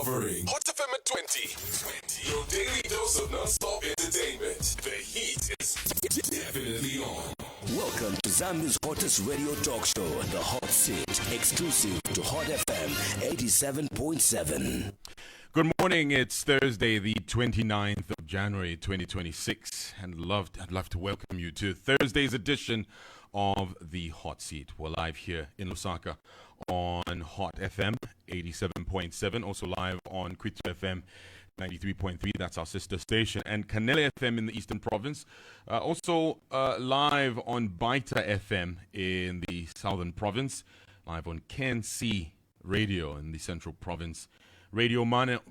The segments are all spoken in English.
covering Hot FM at 20. Your daily dose of non-stop entertainment. The heat is definitely on. Welcome to Zambia's hottest radio talk show, The Hot Seat, exclusive to Hot FM 87.7. Good morning. It's Thursday, the 29th of January, 2026, and I'd love to welcome you to Thursday's edition of the Hot Seat. We're live here in Lusaka on Hot FM 87.7, also live on Kwitu FM 93.3, that's our sister station, and Kanele FM in the Eastern Province. Also live on Baita FM in the Southern Province, live on KNC Radio in the Central Province, Radio Mano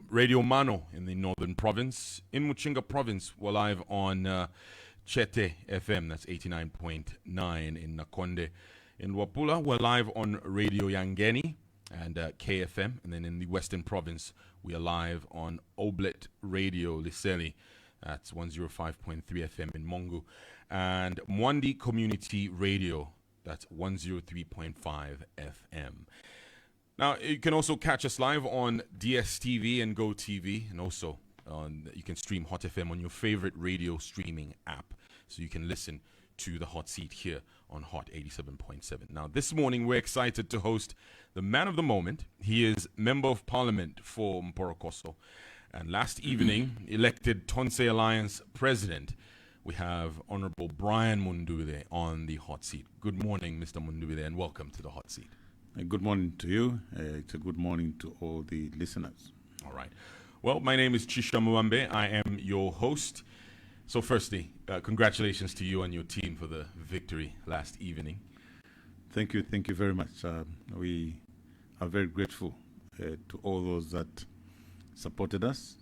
in the Northern Province. In Muchinga Province, we're live on Chete FM, that's 89.9 in Nakonde. In Wapula, we're live on Radio Yangeni and KFM. And then in the Western Province, we are live on Oblet Radio Liseli, that's 105.3 FM in Mongu. And Mwandi Community Radio, that's 103.5 FM. Now, you can also catch us live on DSTV and GoTV, and also you can stream Hot FM on your favorite radio streaming app, so you can listen to the Hot Seat here on Hot 87.7. Now, this morning, we're excited to host the man of the moment. He is Member of Parliament for Mporokoso, and last evening, elected Tonse Alliance President. We have Honorable Brian Mundubile on the Hot Seat. Good morning, Mr. Mundubile, and welcome to the Hot Seat. Good morning to you. It's a good morning to all the listeners. All right. Well, my name is Chisha Muambe. I am your host. So firstly, congratulations to you and your team for the victory last evening. Thank you very much. We are very grateful to all those that supported us,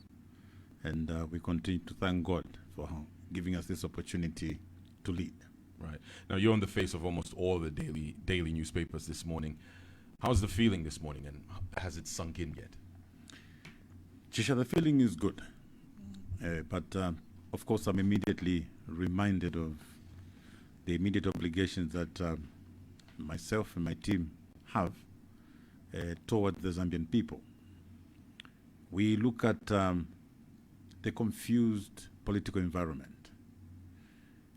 and we continue to thank God for giving us this opportunity to lead. Right. Now, you're on the face of almost all the daily newspapers this morning. How's the feeling this morning, and has it sunk in yet? Chisha, the feeling is good. But, of course, I'm immediately reminded of the immediate obligations that myself and my team have towards the Zambian people. We look at the confused political environment.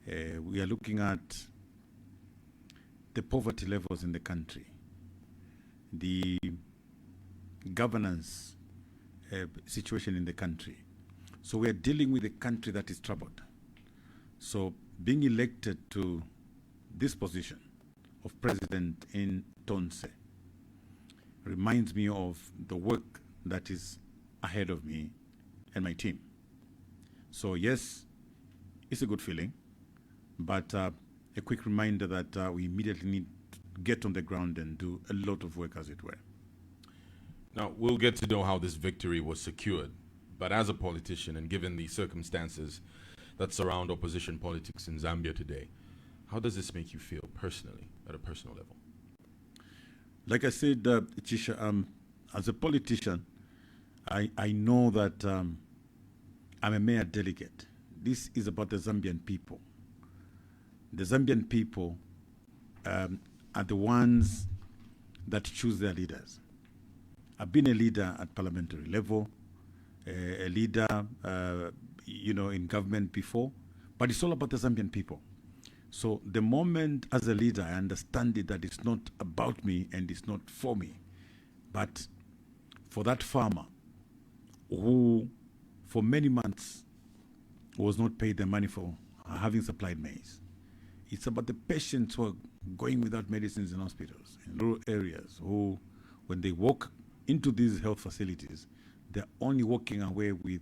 We are looking at the poverty levels in the country, the governance situation in the country. So we are dealing with a country that is troubled. So being elected to this position of president in Tonse reminds me of the work that is ahead of me and my team. So yes, it's a good feeling. But a quick reminder that we immediately need to get on the ground and do a lot of work, as it were. Now, we'll get to know how this victory was secured. But as a politician, and given the circumstances that surround opposition politics in Zambia today, how does this make you feel personally, at a personal level? Like I said, Chisha, as a politician, I know that I'm a mayor delegate. This is about the Zambian people. The Zambian people are the ones that choose their leaders. I've been a leader at parliamentary level, a leader, in government before, but it's all about the Zambian people. So the moment as a leader I understand it that it's not about me and it's not for me, but for that farmer who for many months was not paid the money for having supplied maize. It's about the patients who are going without medicines in hospitals, in rural areas, who, when they walk into these health facilities, they're only walking away with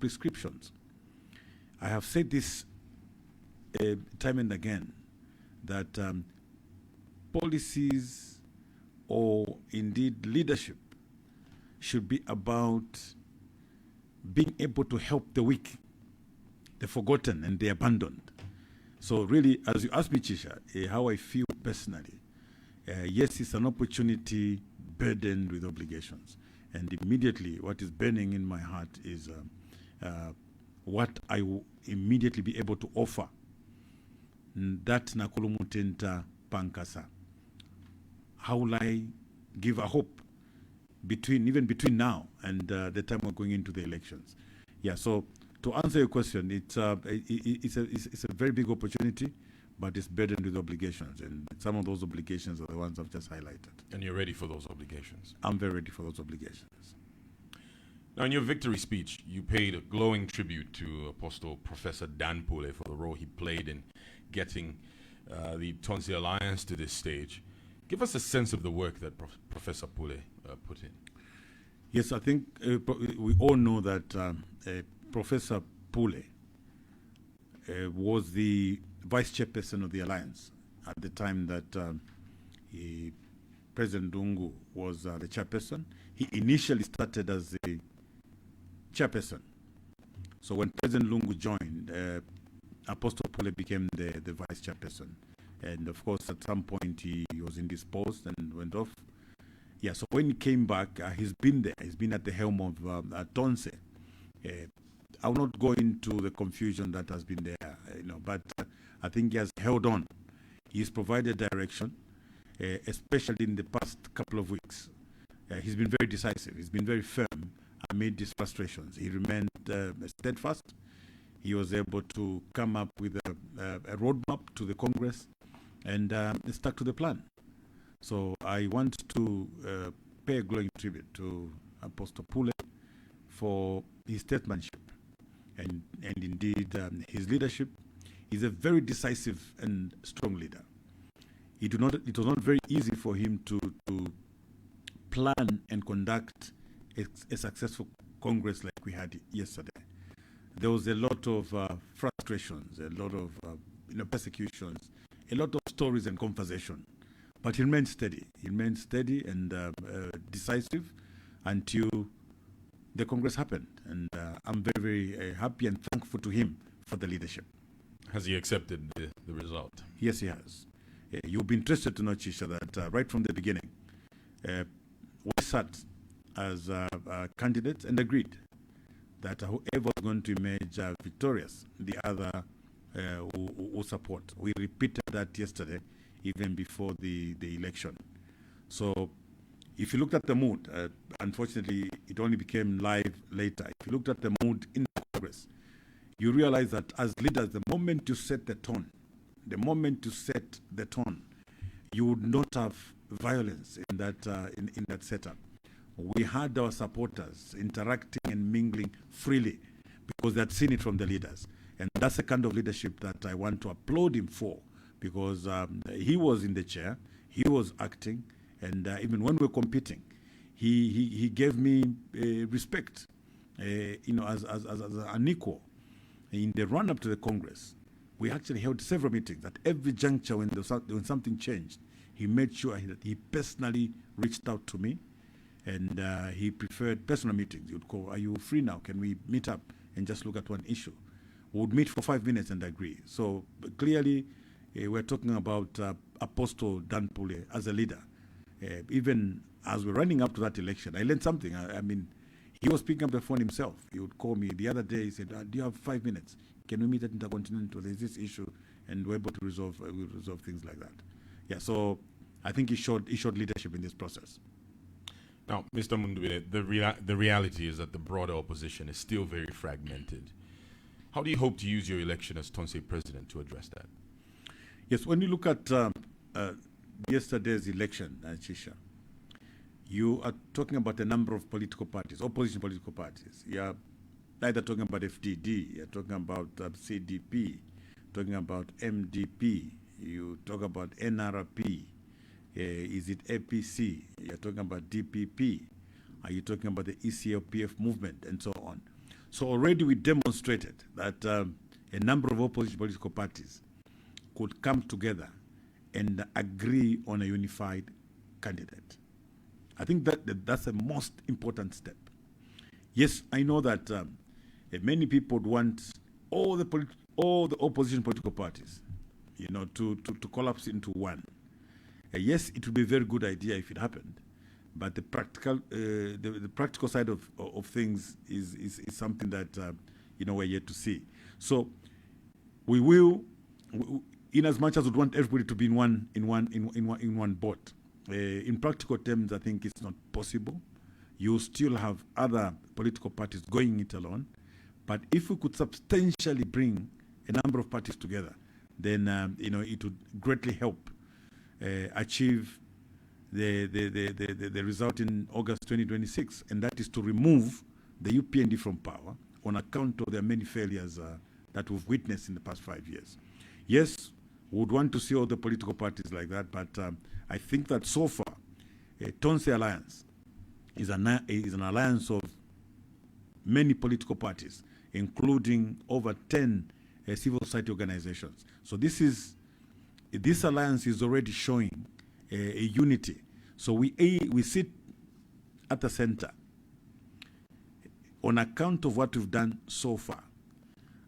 prescriptions. I have said this time and again, that policies or indeed leadership should be about being able to help the weak, the forgotten and the abandoned. So really, as you asked me, Chisha, how I feel personally, yes, it's an opportunity burdened with obligations. And immediately what is burning in my heart is what I will immediately be able to offer. That Nakulumutenta Pankasa. How will I give a hope even between now and the time we're going into the elections. Yeah, so to answer your question, it's a very big opportunity, but it's burdened with obligations, and some of those obligations are the ones I've just highlighted. And you're ready for those obligations? I'm very ready for those obligations. Now, in your victory speech, you paid a glowing tribute to Apostle Professor Dan Pule for the role he played in getting the Tonse Alliance to this stage. Give us a sense of the work that Professor Pule put in. Yes, I think we all know that Professor Pule was the vice chairperson of the alliance at the time that President Dungu was the chairperson. He initially started as the chairperson. So when President Lungu joined, Apostle Pule became the vice chairperson. And of course, at some point, he was indisposed and went off. Yeah, so when he came back, he's been there. He's been at the helm of Tonse. I will not go into the confusion that has been there, but I think he has held on. He's provided direction, especially in the past couple of weeks. He's been very decisive. He's been very firm amid these frustrations. He remained steadfast. He was able to come up with a roadmap to the Congress and stuck to the plan. So I want to pay a glowing tribute to Apostle Pule for his statesmanship and indeed his leadership. He's a very decisive and strong leader. It was not very easy for him to plan and conduct a successful Congress like we had yesterday. There was a lot of frustrations, a lot of persecutions, a lot of stories and conversation. But he remained steady. He remained steady and decisive until the Congress happened. And I'm very, very happy and thankful to him for the leadership. Has he accepted the result? Yes, he has. You'll be interested to know, Chisha, that right from the beginning, we sat as candidates and agreed that whoever was going to emerge victorious, the other will support. We repeated that yesterday, even before the election. So if you looked at the mood, unfortunately, it only became live later. If you looked at the mood in Congress, you realize that as leaders, the moment you set the tone, you would not have violence in that setup. We had our supporters interacting and mingling freely because they had seen it from the leaders. And that's the kind of leadership that I want to applaud him for, because he was in the chair, he was acting, and even when we were competing, he gave me respect, as an equal. In the run-up to the Congress, we actually held several meetings. At every juncture when something changed, he made sure that he personally reached out to me, and he preferred personal meetings. He would call, "Are you free now? Can we meet up and just look at one issue?" We would meet for 5 minutes and agree. So clearly, we're talking about Apostle Dan Pule as a leader. Even as we're running up to that election, I learned something. I mean, he was picking up the phone himself. He would call me the other day. He said, "Do you have 5 minutes? Can we meet at Intercontinental? There's this issue," and we're able to resolve things like that. Yeah. So I think he showed leadership in this process. Now, Mr. Mundubile, the reality is that the broader opposition is still very fragmented. How do you hope to use your election as Tonse president to address that? Yes, when you look at yesterday's election, Chisha, you are talking about a number of political parties, opposition political parties. You are either talking about FDD, you're talking about CDP, talking about MDP, you talk about NRP, is it APC, you're talking about DPP, are you talking about the ECLPF movement, and so on. So already we demonstrated that a number of opposition political parties could come together and agree on a unified candidate. I think that's the most important step. Yes, I know that many people would want all the opposition political parties, to collapse into one. Yes, it would be a very good idea if it happened, but the practical side of things is something that we're yet to see. So we will, in as much as we want everybody to be in one boat. In practical terms, I think it's not possible, you still have other political parties going it alone. But if we could substantially bring a number of parties together, then it would greatly help achieve the result in August 2026, and that is to remove the UPND from power on account of their many failures that we've witnessed in the past 5 years. Yes, we would want to see all the political parties like that, but I think that so far, Tonse Alliance is an alliance of many political parties, including over 10 civil society organizations. So this alliance is already showing a unity. So we sit at the center. On account of what we've done so far,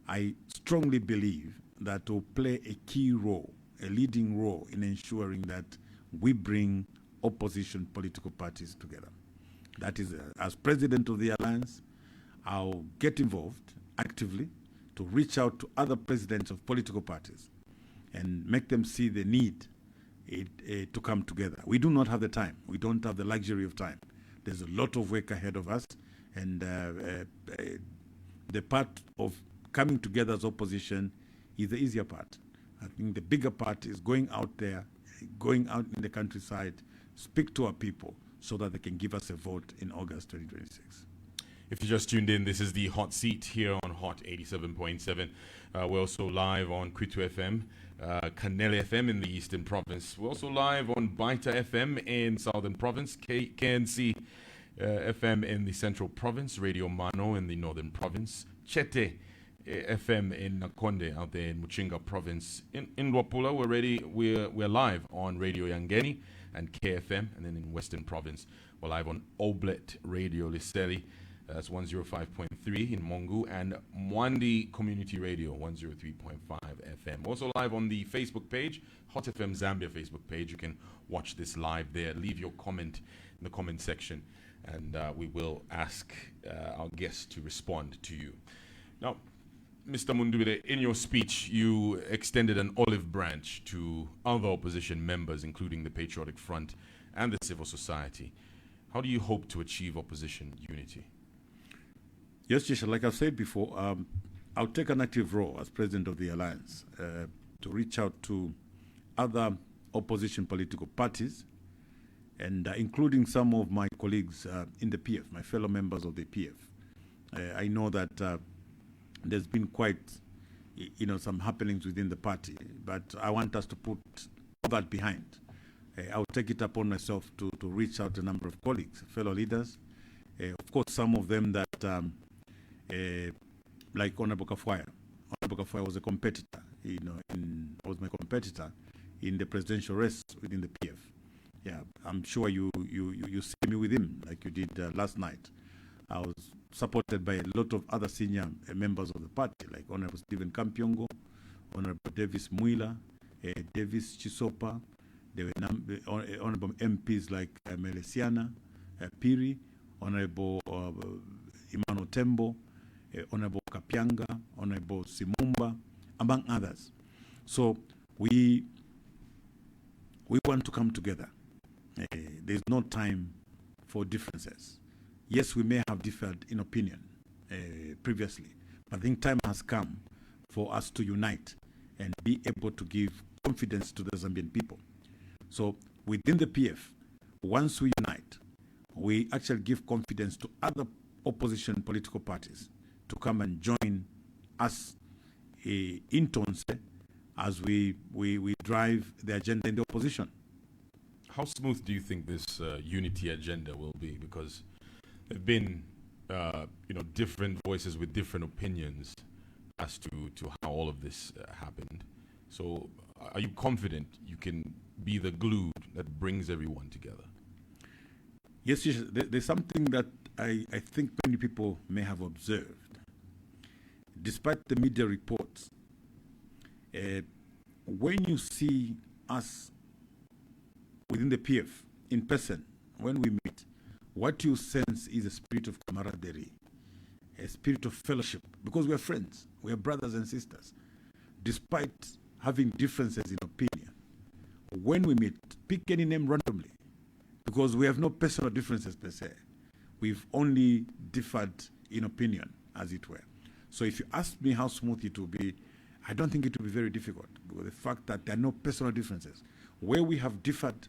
I strongly believe that will play a key role, a leading role in ensuring that we bring opposition political parties together. That is, as president of the alliance, I'll get involved actively to reach out to other presidents of political parties and make them see the need to come together. We do not have the time. We don't have the luxury of time. There's a lot of work ahead of us, and the part of coming together as opposition is the easier part. I think the bigger part is going out there, going out in the countryside, speak to our people so that they can give us a vote in August 2026. If you just tuned in, this is the Hot Seat here on Hot 87.7. We're also live on Kwitu FM, Kanele FM in the Eastern Province. We're also live on Baita FM in Southern Province, KNC FM in the Central Province, Radio Mano in the Northern Province, Chete FM in Nakonde out there in Muchinga Province. In Luapula, we're live on Radio Yangeni and KFM, and then in Western Province, we're live on Oblet Radio Liseli. That's 105.3 in Mongu, and Mwandi Community Radio 103.5 FM. Also live on the Facebook page, Hot FM Zambia Facebook page. You can watch this live there. Leave your comment in the comment section, and we will ask our guests to respond to you. Now, Mr. Mundubile, in your speech, you extended an olive branch to other opposition members, including the Patriotic Front and the civil society. How do you hope to achieve opposition unity? Yes, Jisha, like I've said before, I'll take an active role as president of the alliance to reach out to other opposition political parties, and including some of my colleagues in the PF, my fellow members of the PF. I know that there's been quite, some happenings within the party, but I want us to put all that behind. I'll take it upon myself to reach out to a number of colleagues, fellow leaders. Of course, some of them that, like Honorable Kafwaya. Honorable Kafwaya was a competitor, was my competitor in the presidential race within the PF. Yeah, I'm sure you see me with him like you did last night. I was supported by a lot of other senior members of the party, like Honorable Stephen Kampiongo, Honorable Davis Muila, Davis Chisopa. There were honorable MPs like Melesiana, Piri, Honorable Imano Tembo, Honorable Kapianga, Honorable Simumba, among others. So we want to come together. There's no time for differences. Yes, we may have differed in opinion previously, but I think time has come for us to unite and be able to give confidence to the Zambian people. So within the PF, once we unite, we actually give confidence to other opposition political parties to come and join us in Tonse as we drive the agenda in the opposition. How smooth do you think this unity agenda will be? Because there have been, different voices with different opinions as to how all of this happened. So are you confident you can be the glue that brings everyone together? Yes, there's something that I think many people may have observed. Despite the media reports, when you see us within the PF in person, when we meet, what you sense is a spirit of camaraderie, a spirit of fellowship, because we're friends, we're brothers and sisters. Despite having differences in opinion, when we meet, pick any name randomly, because we have no personal differences per se. We've only differed in opinion, as it were. So if you ask me how smooth it will be, I don't think it will be very difficult. Because the fact that there are no personal differences. Where we have differed,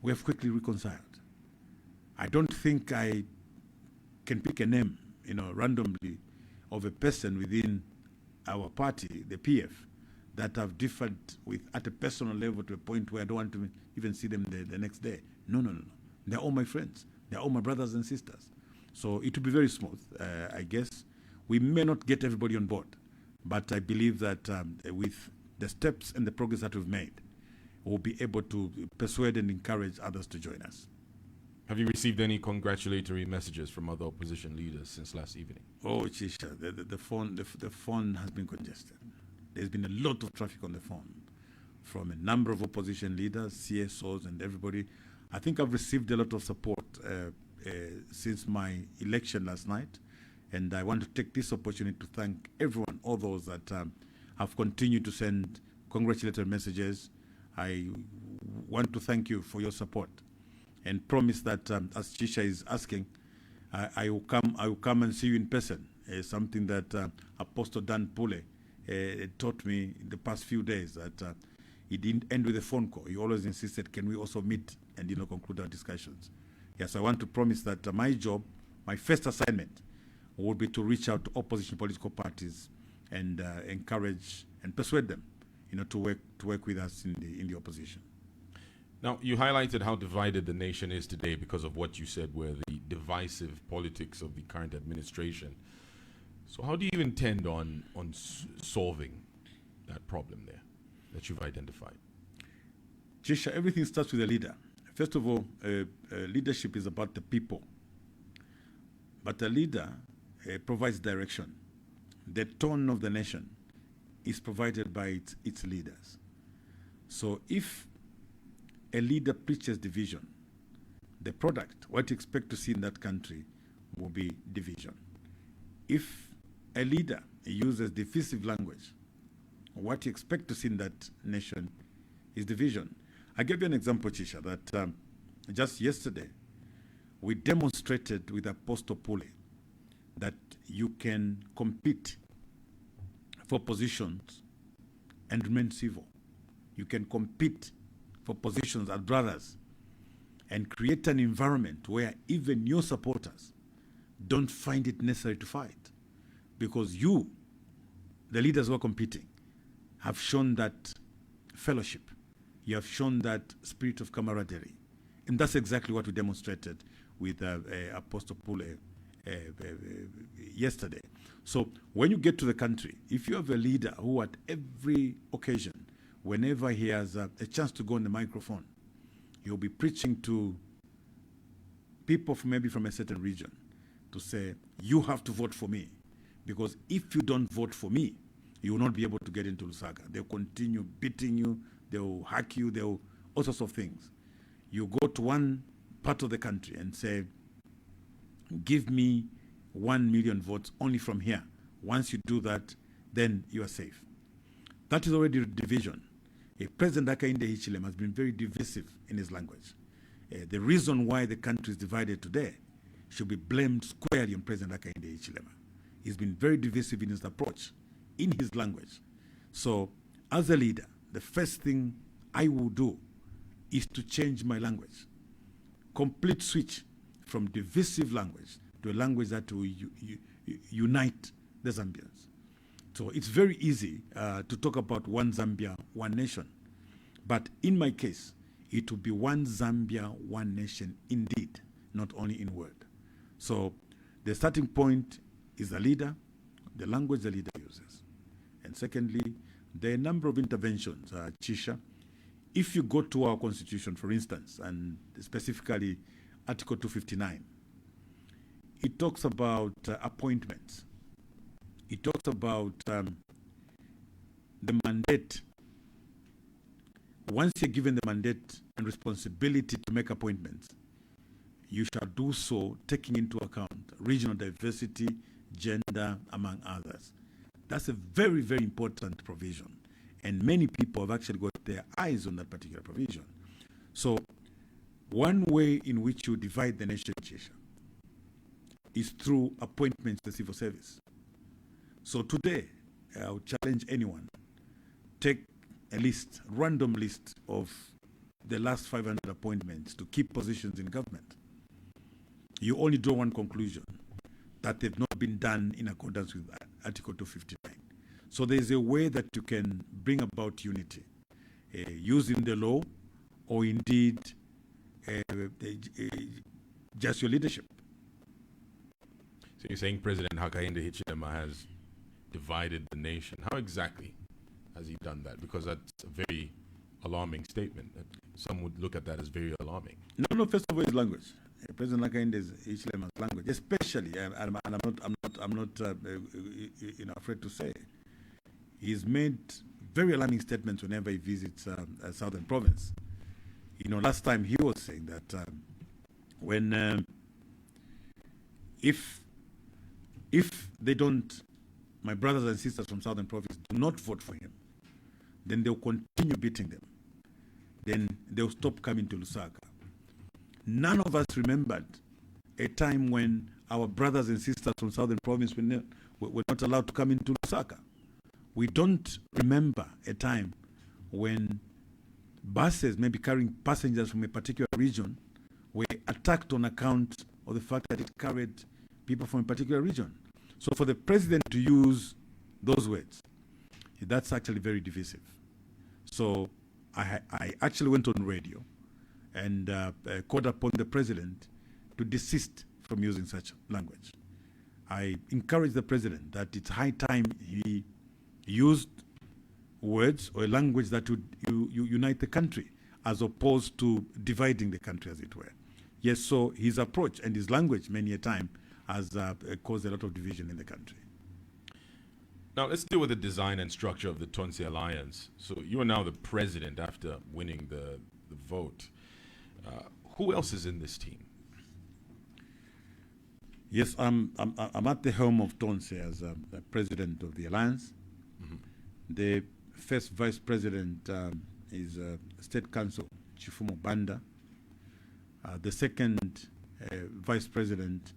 we have quickly reconciled. I don't think I can pick a name, randomly of a person within our party, the PF, that have differed with at a personal level to a point where I don't want to even see them the next day. No. They're all my friends. They're all my brothers and sisters. So it will be very smooth, I guess. We may not get everybody on board, but I believe that with the steps and the progress that we've made, we'll be able to persuade and encourage others to join us. Have you received any congratulatory messages from other opposition leaders since last evening? Oh, Chisha, the phone has been congested. There's been a lot of traffic on the phone from a number of opposition leaders, CSOs, and everybody. I think I've received a lot of support since my election last night, and I want to take this opportunity to thank everyone, all those that have continued to send congratulatory messages. I want to thank you for your support, and promise that as Chisha is asking, I will come and see you in person. Something that Apostle Dan Pule taught me in the past few days, that he didn't end with a phone call. He always insisted, can we also meet and conclude our discussions? Yes, I want to promise that my job, my first assignment, will be to reach out to opposition political parties and encourage and persuade them, to work with us in the opposition. Now, you highlighted how divided the nation is today because of what you said were the divisive politics of the current administration. So how do you intend on solving that problem there that you've identified? Jisha, everything starts with a leader. First of all, leadership is about the people. But a leader provides direction. The tone of the nation is provided by its leaders. So if a leader preaches division, the product, what you expect to see in that country, will be division. If a leader uses divisive language, what you expect to see in that nation is division. I gave you an example, Chisha, that just yesterday we demonstrated with Apostle Pule that you can compete for positions and remain civil. You can compete for positions as brothers and create an environment where even your supporters don't find it necessary to fight, because you, the leaders who are competing, have shown that fellowship. You have shown that spirit of camaraderie. And that's exactly what we demonstrated with Apostle Pule yesterday. So when you get to the country, if you have a leader who at every occasion, whenever he has a chance to go on the microphone, he'll be preaching to people maybe from a certain region to say, you have to vote for me, because if you don't vote for me, you will not be able to get into Lusaka. They'll continue beating you, they'll hack you, they'll all sorts of things. You go to one part of the country and say, give me 1 million votes only from here. Once you do that, then you are safe. That is already a division. President Hakainde Hichilema has been very divisive in his language. The reason why the country is divided today should be blamed squarely on President Hakainde Hichilema. He's been very divisive in his approach, in his language. So, as a leader, the first thing I will do is to change my language. Complete switch from divisive language to a language that will unite the Zambians. So it's very easy to talk about one Zambia, one nation. But in my case, it will be one Zambia, one nation indeed, not only in word. So the starting point is the leader, the language the leader uses. And secondly, there are a number of interventions, Chisha. If you go to our constitution, for instance, and specifically Article 259, it talks about appointments. It talks about the mandate. Once you're given the mandate and responsibility to make appointments, you shall do so taking into account regional diversity, gender, among others. That's a very, very important provision. And many people have actually got their eyes on that particular provision. So one way in which you divide the nation, Chisha, is through appointments to the civil service. So today, I would challenge anyone, take a list, random list of the last 500 appointments to key positions in government. You only draw one conclusion, that they've not been done in accordance with Article 259. So there's a way that you can bring about unity, using the law or indeed just your leadership. So you're saying President Hakainde Hichilema has divided the nation. How exactly has he done that? Because that's a very alarming statement. Some would look at that as very alarming. No, first of all, his language. President Hakainde's Hichilema's language, especially, and I'm not afraid to say, he's made very alarming statements whenever he visits a southern province. Last time he was saying that when if they don't, my brothers and sisters from southern province do not vote for him, then they'll continue beating them. Then they'll stop coming to Lusaka. None of us remembered a time when our brothers and sisters from southern province were not allowed to come into Lusaka. We don't remember a time when buses, maybe carrying passengers from a particular region, were attacked on account of the fact that it carried people from a particular region. So for the president to use those words, that's actually very divisive. So I actually went on radio and called upon the president to desist from using such language. I encourage the president that it's high time he used words or a language that would unite the country as opposed to dividing the country, as it were. Yes, so his approach and his language many a time has caused a lot of division in the country. Now, let's deal with the design and structure of the Tonse Alliance. So you are now the president after winning the vote. Who else is in this team? Yes, I'm at the helm of Tonse as the president of the alliance. Mm-hmm. The first vice president is State Council Chifumo Banda. The second vice president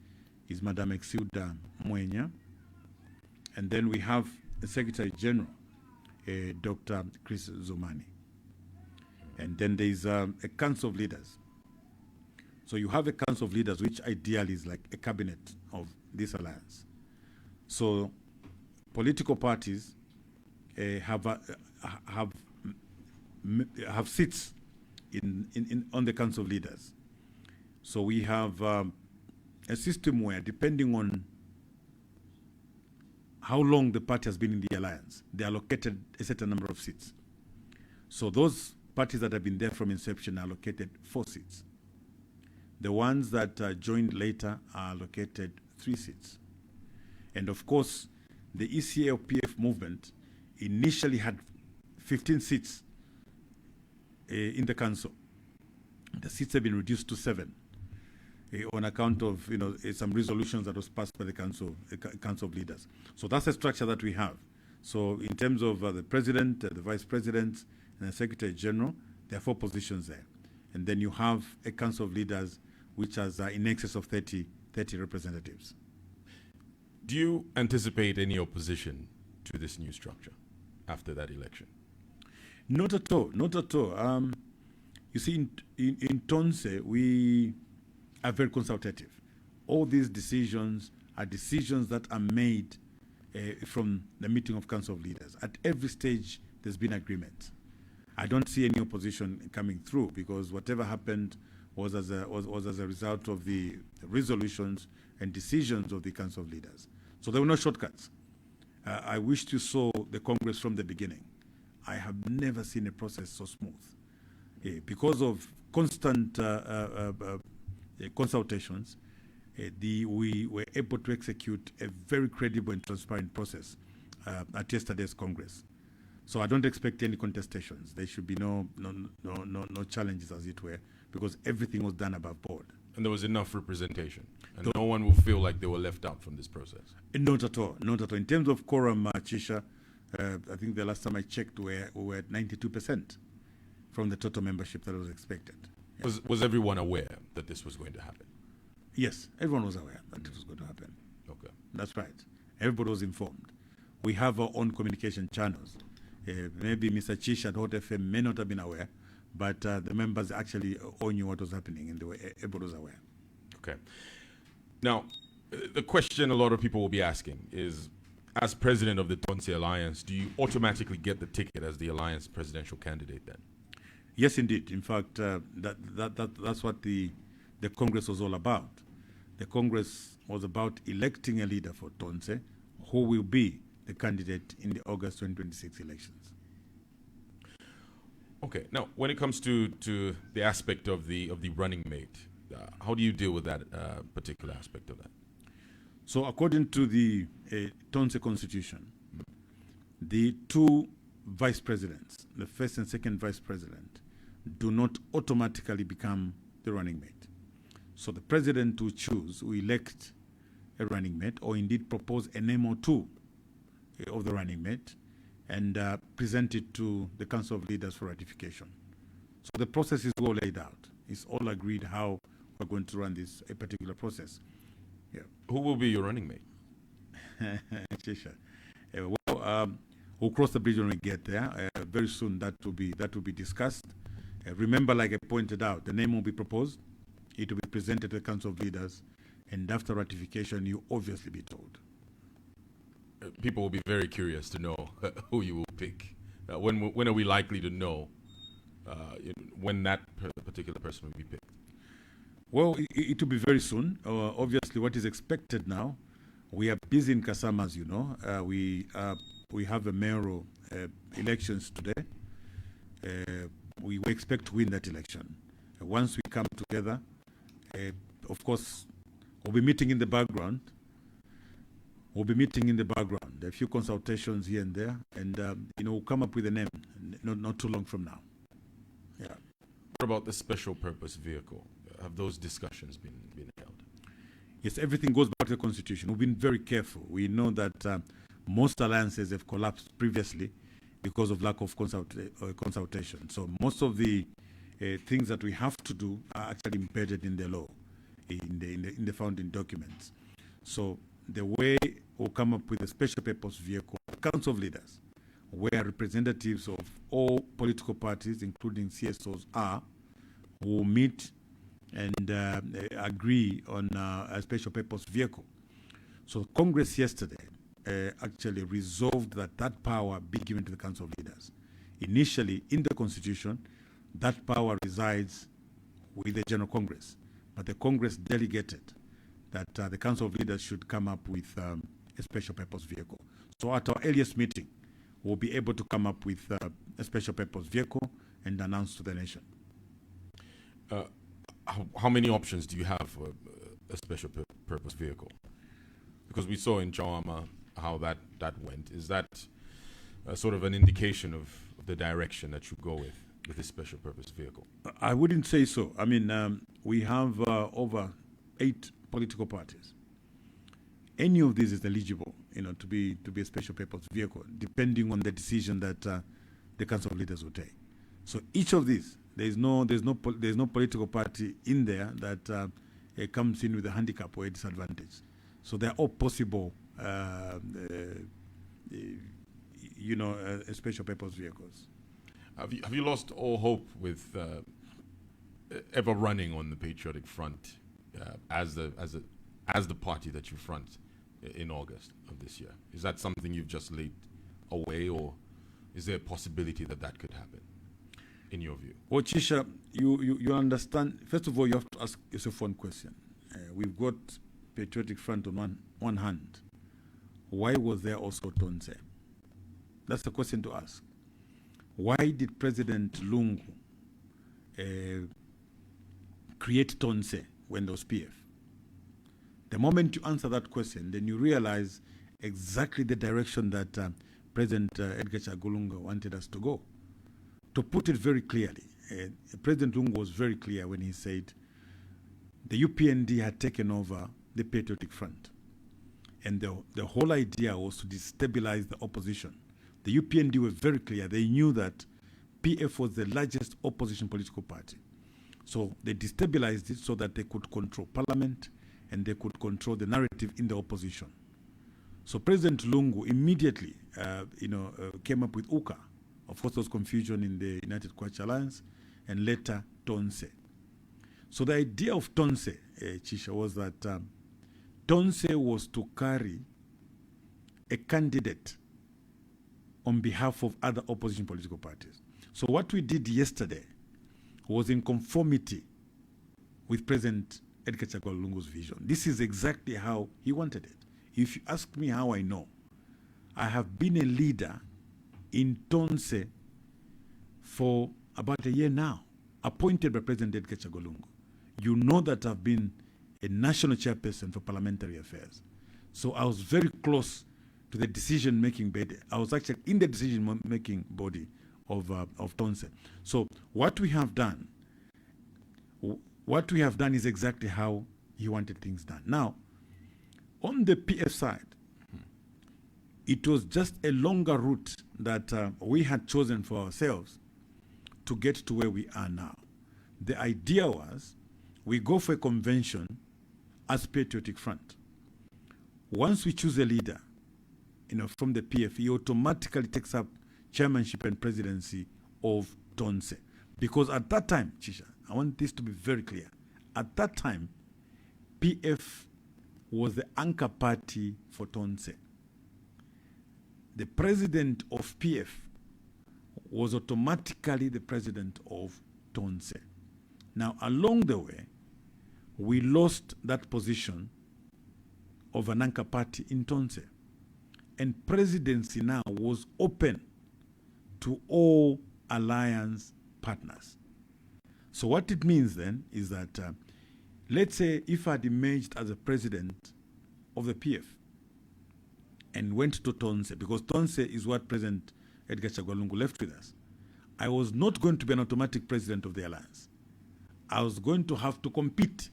is Madame Exilda Mwenya. And then we have the Secretary General, Dr. Chris Zumani. And then there is a council of leaders. So you have a council of leaders, which ideally is like a cabinet of this alliance. So political parties have seats on the council of leaders. So we have a system where, depending on how long the party has been in the alliance, they are allocated a certain number of seats. So those parties that have been there from inception are allocated 4 seats. The ones that joined later are allocated 3 seats. And of course, the ECLPF movement initially had 15 seats in the council. The seats have been reduced to 7 on account of some resolutions that was passed by the council of leaders. So that's the structure that we have. So in terms of the president, the vice president, and the secretary general, there are 4 positions there. And then you have a council of leaders which has in excess of 30 representatives. Do you anticipate any opposition to this new structure after that election? Not at all, not at all. You see, in Tonse, we are very consultative. All these decisions are decisions that are made from the meeting of council of leaders. At every stage, there's been agreement. I don't see any opposition coming through, because whatever happened was as a result of the resolutions and decisions of the council of leaders. So there were no shortcuts. I wished you saw the Congress from the beginning. I have never seen a process so smooth. Because of constant consultations, we were able to execute a very credible and transparent process at yesterday's Congress. So I don't expect any contestations. There should be no challenges, as it were, because everything was done above board. And there was enough representation, and no one will feel like they were left out from this process. Not at all, not at all. In terms of quorum, Chisha, I think the last time I checked, we were at 92% from the total membership that was expected. Was everyone aware that this was going to happen? Yes, everyone was aware that it was going to happen. Okay. That's right. Everybody was informed. We have our own communication channels. Maybe Mr. Chish at Hot FM may not have been aware, but the members actually all knew what was happening, and everybody was aware. Okay. Now, the question a lot of people will be asking is, as president of the Tonse Alliance, do you automatically get the ticket as the Alliance presidential candidate then? Yes, indeed. In fact, that's what the Congress was all about. The Congress was about electing a leader for Tonse who will be the candidate in the August 2026 elections. Okay. Now, when it comes to the aspect of the running mate, how do you deal with that particular aspect of that? So, according to the Tonse Constitution, the two vice presidents, the first and second vice president, do not automatically become the running mate. So, the president will choose, will elect a running mate, or indeed propose a name or two of the running mate, and present it to the Council of Leaders for ratification. So, the process is well laid out. It's all agreed how we're going to run this a particular process. Yeah. Who will be your running mate? We'll cross the bridge when we get there. Very soon that will be discussed. Remember, like I pointed out, the name will be proposed. It will be presented to the Council of Leaders, and after ratification, you obviously be told. People will be very curious to know who you will pick. When are we likely to know when that particular person will be picked? Well, it will be very soon. Obviously, what is expected now, we are busy in Kasama, as you know. We have a mayoral elections today. We expect to win that election. Once we come together, of course, we'll be meeting in the background. There are a few consultations here and there, and we'll come up with a name not too long from now. Yeah. What about the special purpose vehicle? Have those discussions been held? Yes, everything goes back to the Constitution. We've been very careful. We know that most alliances have collapsed previously because of lack of consultation. So most of the things that we have to do are actually embedded in the law, in the founding documents. So the way we'll come up with a special purpose vehicle, Council of Leaders, where representatives of all political parties, including CSOs, will meet and agree on a special purpose vehicle. So Congress yesterday actually resolved that power be given to the Council of Leaders. Initially, in the Constitution, that power resides with the General Congress, but the Congress delegated that the Council of Leaders should come up with a special purpose vehicle. So at our earliest meeting, we'll be able to come up with a special purpose vehicle and announce to the nation. How many options do you have for a special purpose vehicle? Because we saw in Chawama how that went. Is that sort of an indication of the direction that you go with this special purpose vehicle? I wouldn't say so. I mean, we have over 8 political parties. Any of these is eligible, to be a special purpose vehicle, depending on the decision that the Council of Leaders will take. So each of these, there's no political party in there that comes in with a handicap or a disadvantage. So they're all possible, special purpose vehicles. Have you lost all hope with ever running on the Patriotic Front as the party that you front in August of this year? Is that something you've just laid away, or is there a possibility that could happen, in your view? Well, Chisha, you understand. First of all, you have to ask yourself one question. We've got Patriotic Front on one hand. Why was there also Tonse? That's the question to ask. Why did President Lungu create Tonse when there was PF? The moment you answer that question, then you realize exactly the direction that President Edgar Chagulunga wanted us to go. To put it very clearly, President Lungu was very clear when he said the UPND had taken over the Patriotic Front. And the whole idea was to destabilize the opposition. The UPND were very clear. They knew that PF was the largest opposition political party. So they destabilized it so that they could control parliament and they could control the narrative in the opposition. So President Lungu immediately, came up with UKA. Of course, there was confusion in the United Kwacha Alliance, and later Tonse. So the idea of Tonse, Chisha, was that Tonse was to carry a candidate on behalf of other opposition political parties. So what we did yesterday was in conformity with President Edgar Chagwa Lungu's vision. This is exactly how he wanted it. If you ask me how I know, I have been a leader in Tonse for about a year now, appointed by President Edgar Chagwa Lungu. You know that I've been a national chairperson for parliamentary affairs. So I was very close to the decision-making body. I was actually in the decision-making body of Tonse. So what we have done is exactly how he wanted things done. Now, on the PF side, it was just a longer route that we had chosen for ourselves to get to where we are now. The idea was we go for a convention as Patriotic Front. Once we choose a leader, from the PF, he automatically takes up chairmanship and presidency of Tonse. Because at that time, Chisha, I want this to be very clear. At that time, PF was the anchor party for Tonse. The president of PF was automatically the president of Tonse. Now, along the way, we lost that position of an anchor party in Tonse. And presidency now was open to all alliance partners. So what it means then is that, let's say if I'd emerged as a president of the PF and went to Tonse, because Tonse is what President Edgar Chagwa Lungu left with us, I was not going to be an automatic president of the alliance. I was going to have to compete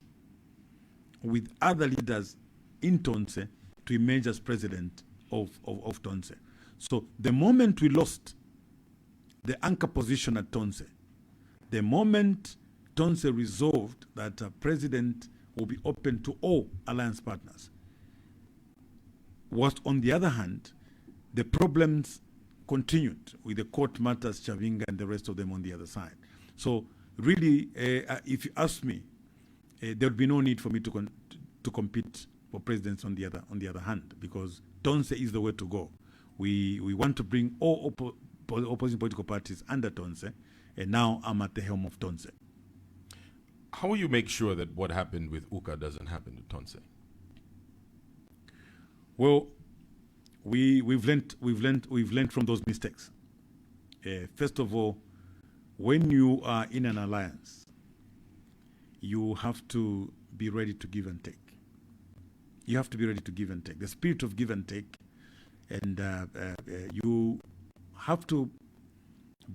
with other leaders in Tonse to emerge as president of Tonse. So the moment we lost the anchor position at Tonse, the moment Tonse resolved that president will be open to all alliance partners, whilst on the other hand, the problems continued with the court matters, Chavinga and the rest of them on the other side. So really, if you ask me, there would be no need for me to compete for presidents on the other hand, because Tonse is the way to go. We want to bring all opposing political parties under Tonse, and now I'm at the helm of Tonse. How will you make sure that what happened with UKA doesn't happen to Tonse? Well, we've learned from those mistakes. First of all, when you are in an alliance, you have to be ready to give and take. You have to be ready to give and take. The spirit of give and take, and you have to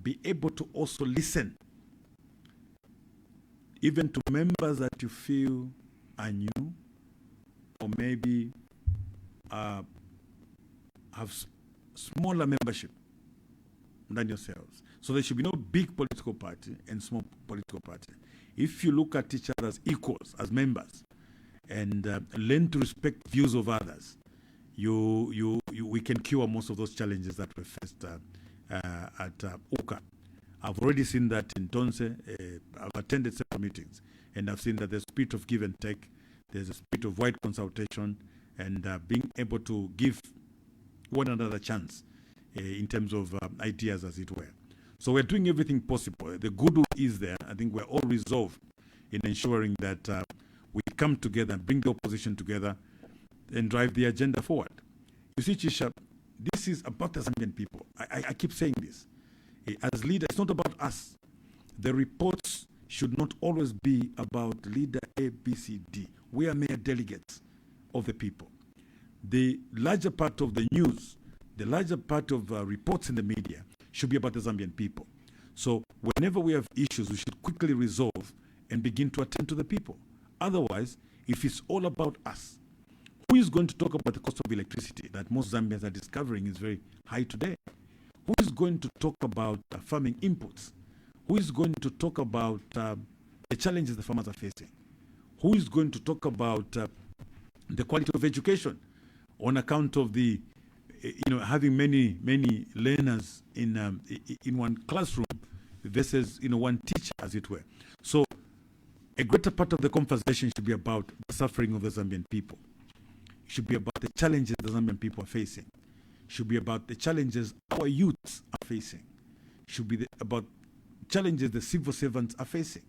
be able to also listen, even to members that you feel are new, or maybe have smaller membership than yourselves. So there should be no big political party and small political party. If you look at each other as equals, as members, and learn to respect views of others, we can cure most of those challenges that we faced at UKA. I've already seen that in Tonse. I've attended several meetings, and I've seen that there's a spirit of give and take. There's a spirit of wide consultation, and being able to give one another a chance in terms of ideas, as it were. So we're doing everything possible. The goodwill is there. I think we're all resolved in ensuring that we come together and bring the opposition together and drive the agenda forward. You see, Chisha, this is about the Zambian people. I keep saying this. As leaders, it's not about us. The reports should not always be about leader A, B, C, D. We are mere delegates of the people. The larger part of the news, the larger part of reports in the media should be about the Zambian people. So whenever we have issues, we should quickly resolve and begin to attend to the people. Otherwise, if it's all about us, who is going to talk about the cost of electricity that most Zambians are discovering is very high today? Who is going to talk about farming inputs? Who is going to talk about the challenges the farmers are facing? Who is going to talk about the quality of education on account of the having many learners in one classroom versus one teacher, as it were. So a greater part of the conversation should be about the suffering of the Zambian people. It should be about the challenges the Zambian people are facing. It should be about the challenges our youths are facing. It should be about challenges the civil servants are facing,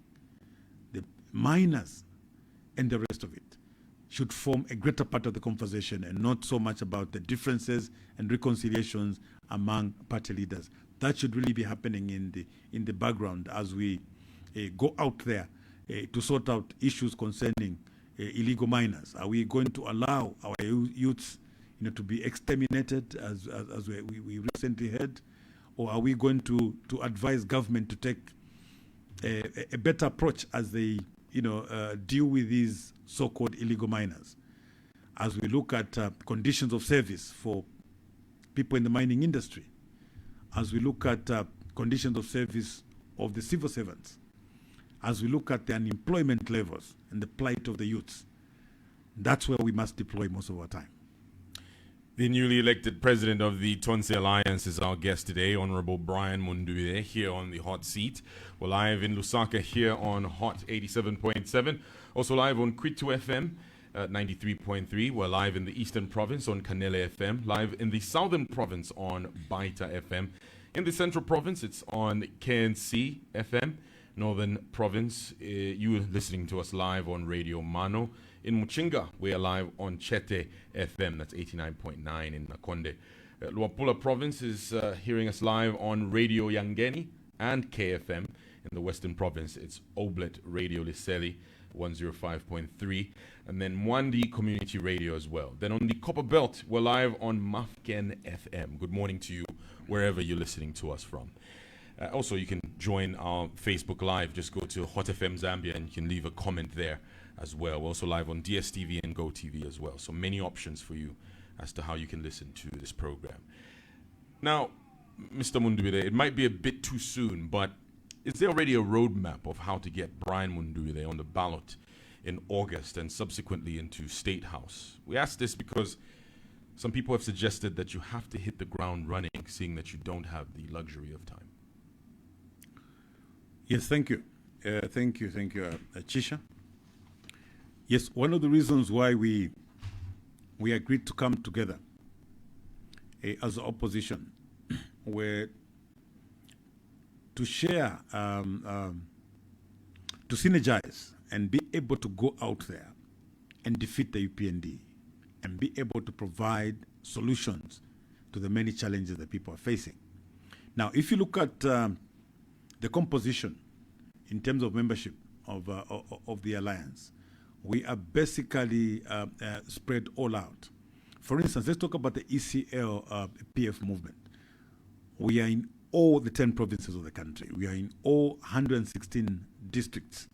the miners, and the rest of it. Should form a greater part of the conversation and not so much about the differences and reconciliations among party leaders. That should really be happening in the background as we go out there to sort out issues concerning illegal miners. Are we going to allow our youths to be exterminated as we recently heard? Or are we going to advise government to take a better approach as they deal with these so-called illegal miners? As we look at conditions of service for people in the mining industry, as we look at conditions of service of the civil servants, as we look at the unemployment levels and the plight of the youths, that's where we must deploy most of our time. The newly elected president of the Tonse Alliance is our guest today, Honorable Brian Mundubile, here on the hot seat. We're live in Lusaka here on Hot 87.7. Also live on Kwitu FM at 93.3. We're live in the Eastern Province on Kanele FM. Live in the Southern Province on Baita FM. In the Central Province, it's on KNC FM. Northern Province, you're listening to us live on Radio Mano. In Muchinga, we are live on Chete FM, that's 89.9 in Nakonde. Luapula Province is hearing us live on Radio Yangeni and KFM. In the Western Province, it's Oblet Radio Liseli, 105.3. And then Mwandi Community Radio as well. Then on the Copper Belt, we're live on Mafken FM. Good morning to you, wherever you're listening to us from. Also, you can join our Facebook Live. Just go to Hot FM Zambia and you can leave a comment there as well. We're also live on DSTV and GoTV as well. So many options for you as to how you can listen to this program. Now, Mr. Mundubile, it might be a bit too soon, but is there already a roadmap of how to get Brian Mundubile on the ballot in August and subsequently into State House? We ask this because some people have suggested that you have to hit the ground running, seeing that you don't have the luxury of time. Yes, thank you. Thank you, Chisha. Yes, one of the reasons why we agreed to come together as an opposition were to share, to synergize and be able to go out there and defeat the UPND and be able to provide solutions to the many challenges that people are facing. Now, if you look at the composition in terms of membership of the alliance, we are basically spread all out. For instance, let's talk about the ECL PF movement. We are in all the 10 provinces of the country. We are in all 116 districts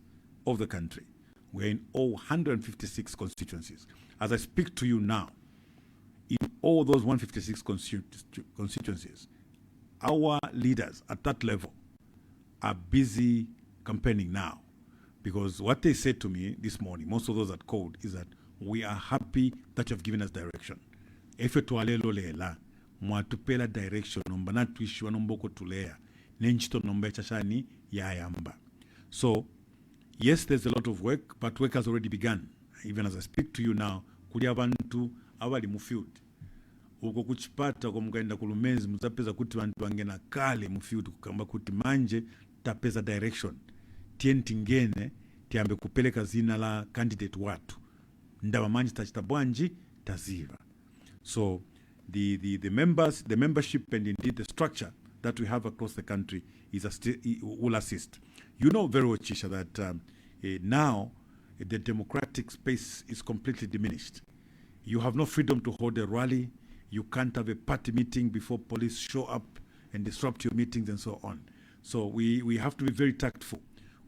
of the country. We are in all 156 constituencies. As I speak to you now, in all those 156 constituencies, our leaders at that level are busy campaigning now. Because what they said to me this morning, most of those that called, is that we are happy that you have given us direction. Efe tualelo lela, mwatupela direction, nomba na tuishiwa nomboko tulea, nenchito nomba chashani ya yamba. So, yes, there's a lot of work, but work has already begun. Even as I speak to you now, kuli abantu awali mufield. Uko kuchipata kwa mkaenda kulumezi, mzapeza kuti wantu wangena kale mufield, kukamba kuti manje, tapeza direction. Tientingene, tiambe kupeleka zina la candidate watu. Ndawa manji tachita bwanji, taziva. So, the members, the membership, and indeed the structure that we have across the country will assist. You know very well, Chisha, that now the democratic space is completely diminished. You have no freedom to hold a rally. You can't have a party meeting before police show up and disrupt your meetings and so on. So we have to be very tactful.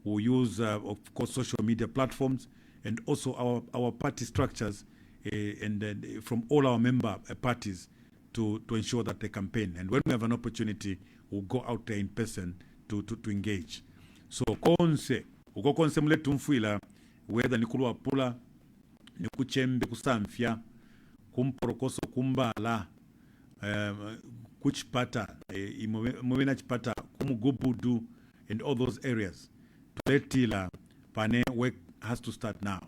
We use, of course, social media platforms and also our party structures and from all our member parties to ensure that they campaign. And when we have an opportunity, we'll go out there in person to engage. So, konse mle tumfuila, whether nikulu apula, ne kuchembe kusamfya kumporokoso kumbala kuchipata imuvena chipata kumugubudu and all those areas tuletila pane work has to start now.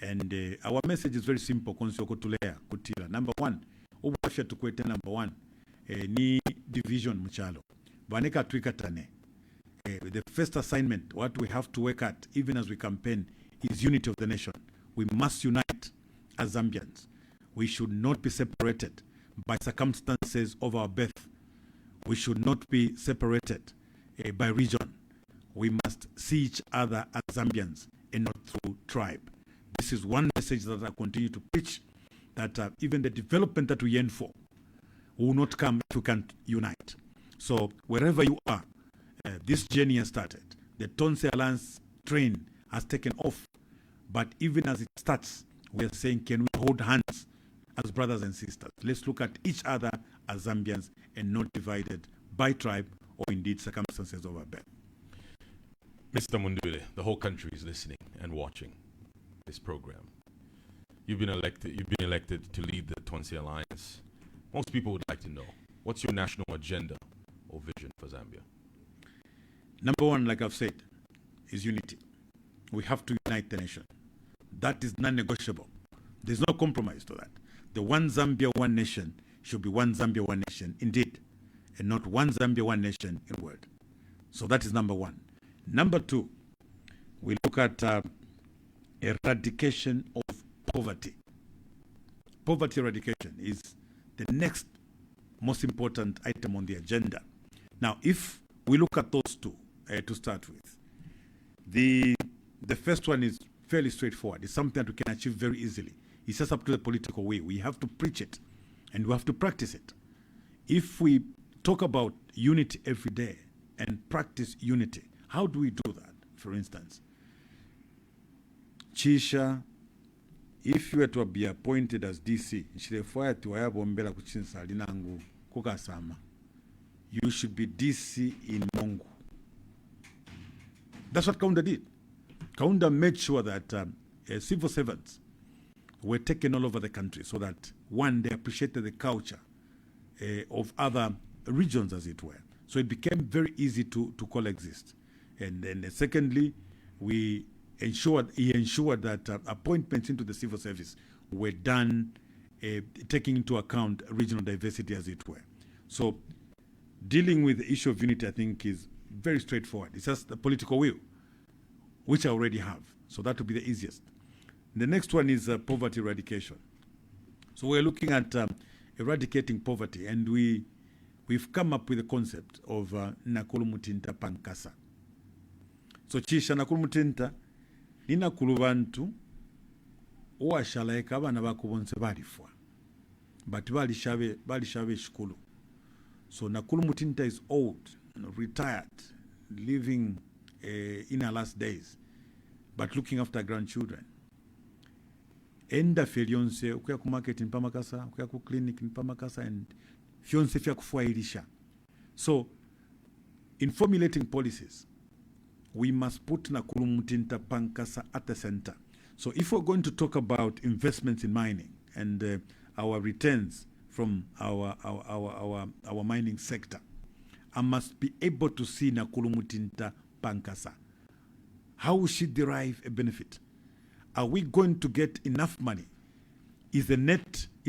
And our message is very simple konsoko tulea kutila. Number one, ubasha tukwete number one ni division mchalo vaneka twikatane. The first assignment, what we have to work at, even as we campaign, is unity of the nation. We must unite as Zambians. We should not be separated by circumstances of our birth. We should not be separated by region. We must see each other as Zambians and not through tribe. This is one message that I continue to preach, that even the development that we yearn for will not come if we can't unite. So wherever you are, this journey has started. The Tonse Alliance train has taken off. But even as it starts, we are saying, can we hold hands as brothers and sisters? Let's look at each other as Zambians and not divided by tribe or indeed circumstances of our birth. Mr. Mundubile, the whole country is listening and watching this program. You've been elected to lead the Tonse Alliance. Most people would like to know, what's your national agenda or vision for Zambia? Number one, like I've said, is unity. We have to unite the nation. That is non-negotiable. There's no compromise to that. The one Zambia, one nation should be one Zambia, one nation, indeed, and not one Zambia, one nation in word. So that is number one. Number two, we look at eradication of poverty. Poverty eradication is the next most important item on the agenda. Now, if we look at those two to start with, the first one is fairly straightforward. It's something that we can achieve very easily. It's just up to the political will. We have to preach it and we have to practice it. If we talk about unity every day and practice unity, how do we do that? For instance, Chisha, if you were to be appointed as DC, you should be DC in Mongu. That's what Kaunda did. Kaunda made sure that civil servants were taken all over the country so that, one, they appreciated the culture of other regions, as it were. So it became very easy to coexist. And then secondly, he ensured that appointments into the civil service were done taking into account regional diversity, as it were. So dealing with the issue of unity, I think, is very straightforward. It's just the political will, which I already have. So that would be the easiest. The next one is poverty eradication. So we're looking at eradicating poverty, and we've come up with the concept of Nakulumutinta Pankasa. So Chisha Nakulumutinta, Nina Kulubantu, Oashalaeka abana bakubonse balifwa. But balishabe shukulu. So Nakulumutinta is old, retired, living in her last days, but looking after grandchildren. Enda fionse ukuya ku market in Pamakasa, ukuya ku clinic in Pamakasa, and fionse fya kufua ilisha. So in formulating policies, we must put Nakulumutinta Pankasa at the center. So if we're going to talk about investments in mining and our returns from our mining sector, I must be able to see Nakulumutinta Pankasa. How will she derive a benefit? Are we going to get enough money? Is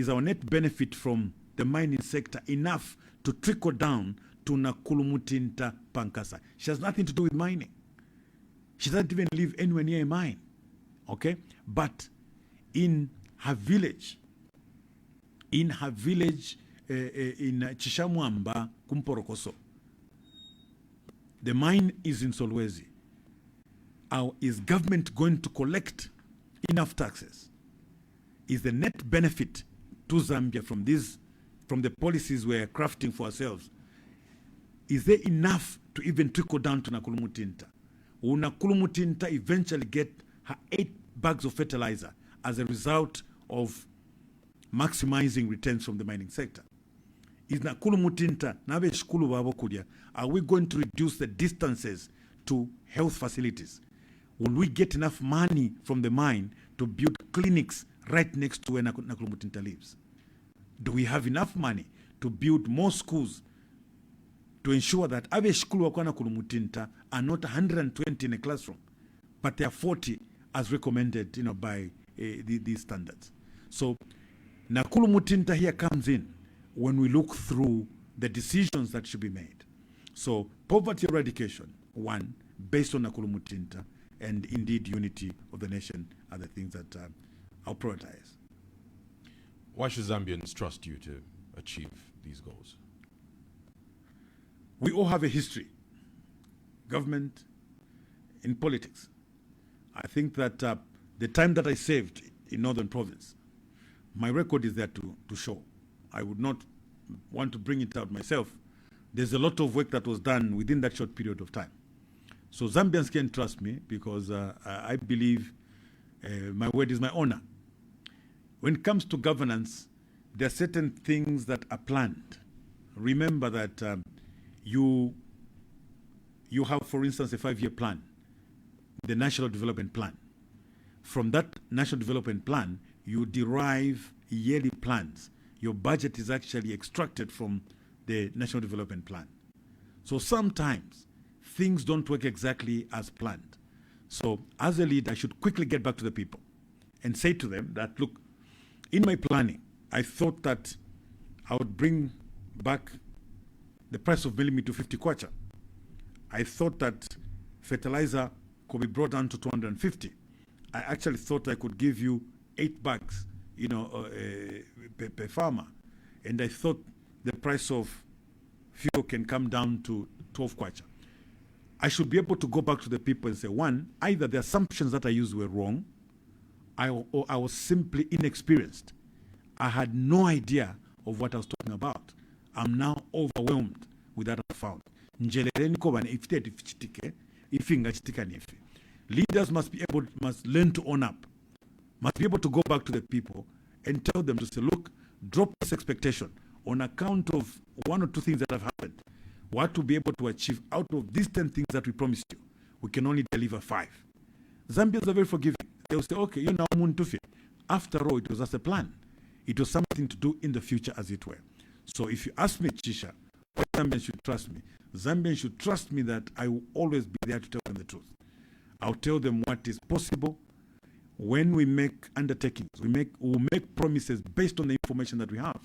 our net benefit from the mining sector enough to trickle down to Nakulumutinta Pankasa? She has nothing to do with mining. She doesn't even live anywhere near a mine. Okay? But in her village, in Chishamwamba, Kumporokoso, the mine is in Solwezi. Is government going to collect enough taxes? Is the net benefit to Zambia from the policies we're crafting for ourselves, is there enough to even trickle down to Nakulumutinta? Will Nakulumutinta eventually get her 8 bags of fertilizer as a result of maximizing returns from the mining sector? Is Nakulumutinta, are we going to reduce the distances to health facilities? Will we get enough money from the mine to build clinics right next to where Nakulumutinta lives? Do we have enough money to build more schools to ensure that abe shukulu wakwana Nakulumutinta are not 120 in a classroom, but they are 40 as recommended, by these standards? So Nakulumutinta here comes in when we look through the decisions that should be made. So poverty eradication, one, based on Nakulumutinta, and indeed unity of the nation are the things that I'll prioritize. Why should Zambians trust you to achieve these goals? We all have a history, government, in politics. I think that the time that I saved in Northern Province, my record is there to show. I would not want to bring it out myself. There's a lot of work that was done within that short period of time. So Zambians can trust me because I believe my word is my honor. When it comes to governance, there are certain things that are planned. Remember that you have, for instance, a 5-year plan, the National Development Plan. From that National Development Plan, you derive yearly plans. Your budget is actually extracted from the National Development Plan. So sometimes things don't work exactly as planned. So as a leader, I should quickly get back to the people and say to them that, look, in my planning, I thought that I would bring back the price of milling to 50 kwacha. I thought that fertilizer could be brought down to 250. I actually thought I could give you 8 bags, per farmer. And I thought the price of fuel can come down to 12 kwacha. I should be able to go back to the people and say, one, either the assumptions that I used were wrong, or I was simply inexperienced. I had no idea of what I was talking about. I'm now overwhelmed with that I found. Leaders must learn to own up, must be able to go back to the people and tell them to say, look, drop this expectation on account of 1 or 2 things that have happened. What to be able to achieve out of these 10 things that we promised you, we can only deliver 5. Zambians are very forgiving. They will say, okay, you know, Muntufi. After all, it was as a plan. It was something to do in the future, as it were. So if you ask me, Chisha, why Zambians should trust me? Zambians should trust me that I will always be there to tell them the truth. I'll tell them what is possible. When we make undertakings, we'll make promises based on the information that we have,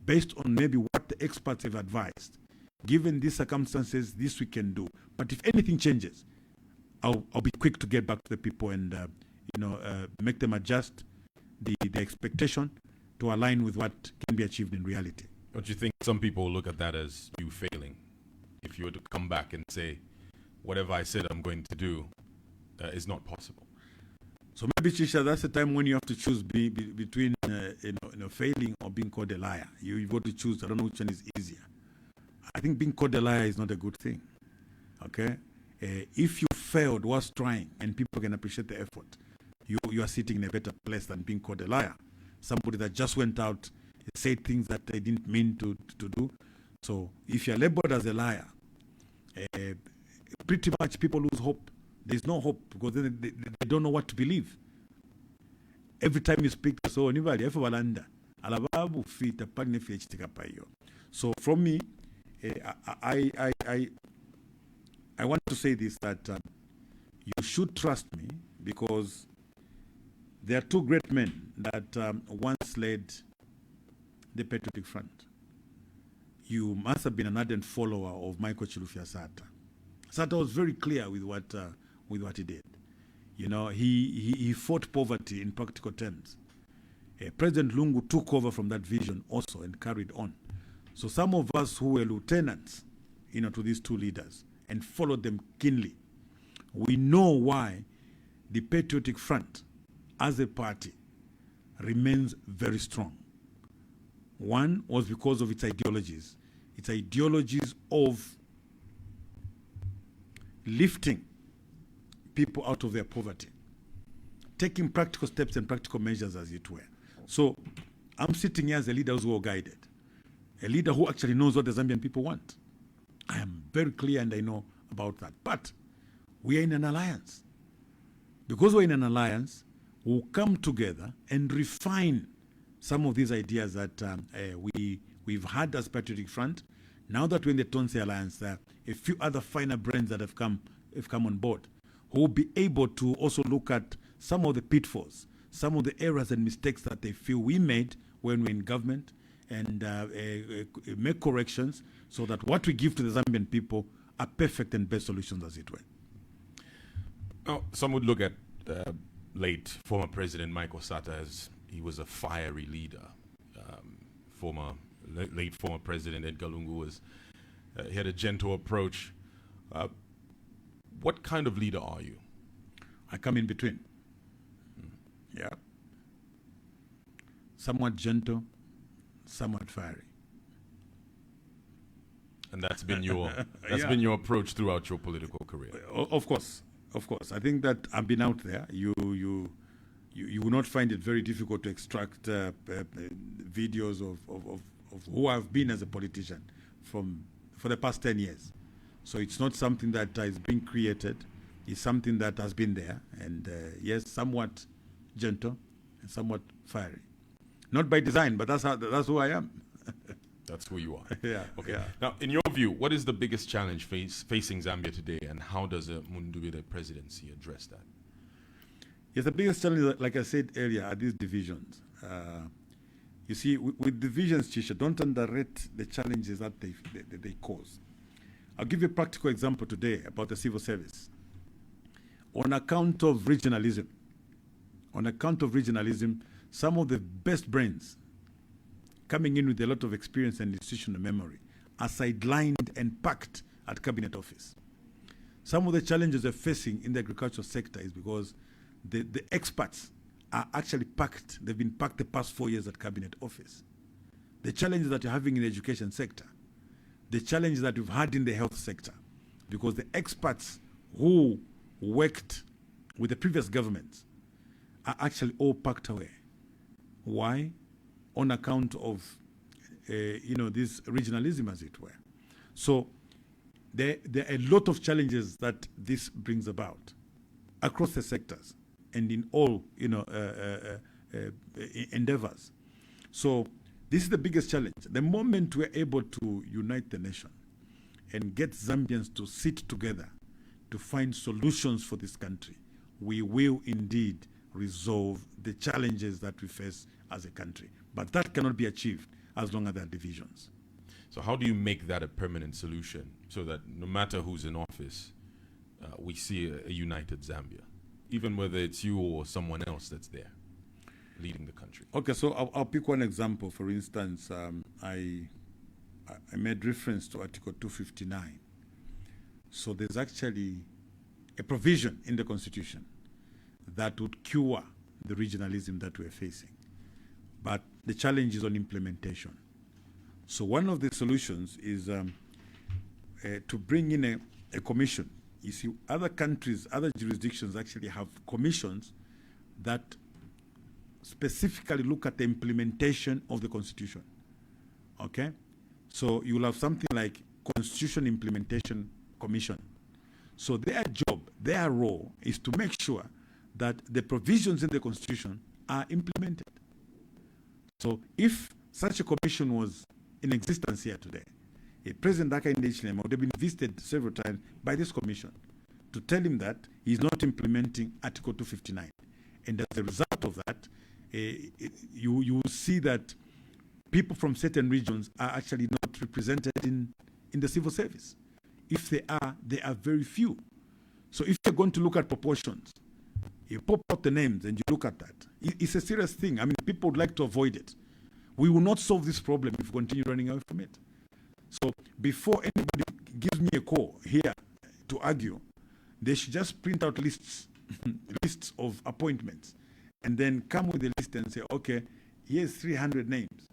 based on maybe what the experts have advised. Given these circumstances, this we can do. But if anything changes, I'll be quick to get back to the people and make them adjust the expectation to align with what can be achieved in reality. Don't you think some people look at that as you failing? If you were to come back and say, whatever I said I'm going to do is not possible. So maybe, Chisha, that's the time when you have to choose between failing or being called a liar. You've got to choose. I don't know which one is easier. I think being called a liar is not a good thing. Okay? If you failed whilst trying and people can appreciate the effort, you are sitting in a better place than being called a liar. Somebody that just went out and said things that they didn't mean to do. So if you're labeled as a liar, pretty much people lose hope. There's no hope because they don't know what to believe. Every time you speak to someone, so from me, I want to say this, that you should trust me because there are 2 great men that once led the Patriotic Front. You must have been an ardent follower of Michael Chilufya Sata. Sata was very clear with what he did. You know, he fought poverty in practical terms. President Lungu took over from that vision also and carried on. So some of us who were lieutenants, to these 2 leaders and followed them keenly, we know why the Patriotic Front as a party remains very strong. One was because of its ideologies of lifting people out of their poverty, taking practical steps and practical measures, as it were. So I'm sitting here as a leader who's well-guided, a leader who actually knows what the Zambian people want. I am very clear and I know about that. But we are in an alliance. Because we're in an alliance, will come together and refine some of these ideas that we've had as Patriotic Front. Now that we're in the Tonse Alliance, there are a few other finer brands that have come on board, who will be able to also look at some of the pitfalls, some of the errors and mistakes that they feel we made when we're in government, and make corrections so that what we give to the Zambian people are perfect and best solutions, as it were. Now, some would look at late former President Mike Osata as he was a fiery leader. Late former President Edgar Lungu was he had a gentle approach. What kind of leader are you? I come in between. Yeah. Somewhat gentle, somewhat fiery. And that's been your been your approach throughout your political career. Of course. I think that I've been out there. You will not find it very difficult to extract videos of who I've been as a politician for the past 10 years. So it's not something that is being created. It's something that has been there. And yes, somewhat gentle and somewhat fiery. Not by design, but that's who I am. That's who you are. Yeah. Okay. Yeah. Now, in your view, what is the biggest challenge facing Zambia today, and how does a Mundubile presidency address that? Yes, the biggest challenge, like I said earlier, are these divisions. You see, with divisions, Chisha, don't underrate the challenges that they cause. I'll give you a practical example today about the civil service. On account of regionalism, some of the best brains coming in with a lot of experience and institutional memory are sidelined and packed at cabinet office. Some of the challenges they're facing in the agricultural sector is because the experts are actually packed. They've been packed the past 4 years at cabinet office. The challenges that you're having in the education sector, the challenges that we've had in the health sector, because the experts who worked with the previous governments are actually all packed away. Why? On account of, this regionalism, as it were. So there are a lot of challenges that this brings about across the sectors and in all, endeavors. So this is the biggest challenge. The moment we're able to unite the nation and get Zambians to sit together to find solutions for this country, we will indeed resolve the challenges that we face as a country. But that cannot be achieved as long as there are divisions. So how do you make that a permanent solution so that no matter who's in office, we see a united Zambia, even whether it's you or someone else that's there leading the country? Okay, so I'll pick one example. For instance, I made reference to Article 259. So there's actually a provision in the Constitution that would cure the regionalism that we're facing. But the challenge is on implementation. So one of the solutions is to bring in a commission. You see, other countries, other jurisdictions actually have commissions that specifically look at the implementation of the Constitution. Okay? So you'll have something like Constitution Implementation Commission. So their job, their role is to make sure that the provisions in the Constitution are implemented. So if such a commission was in existence here today, President Hakainde Hichilema would have been visited several times by this commission to tell him that he's not implementing Article 259. And as a result of that, you will see that people from certain regions are actually not represented in the civil service. If they are very few. So if you're going to look at proportions, you pop out the names and you look at that. It's a serious thing. I mean, people would like to avoid it. We will not solve this problem if we continue running away from it. So before anybody gives me a call here to argue, they should just print out lists of appointments and then come with a list and say, okay, here's 300 names.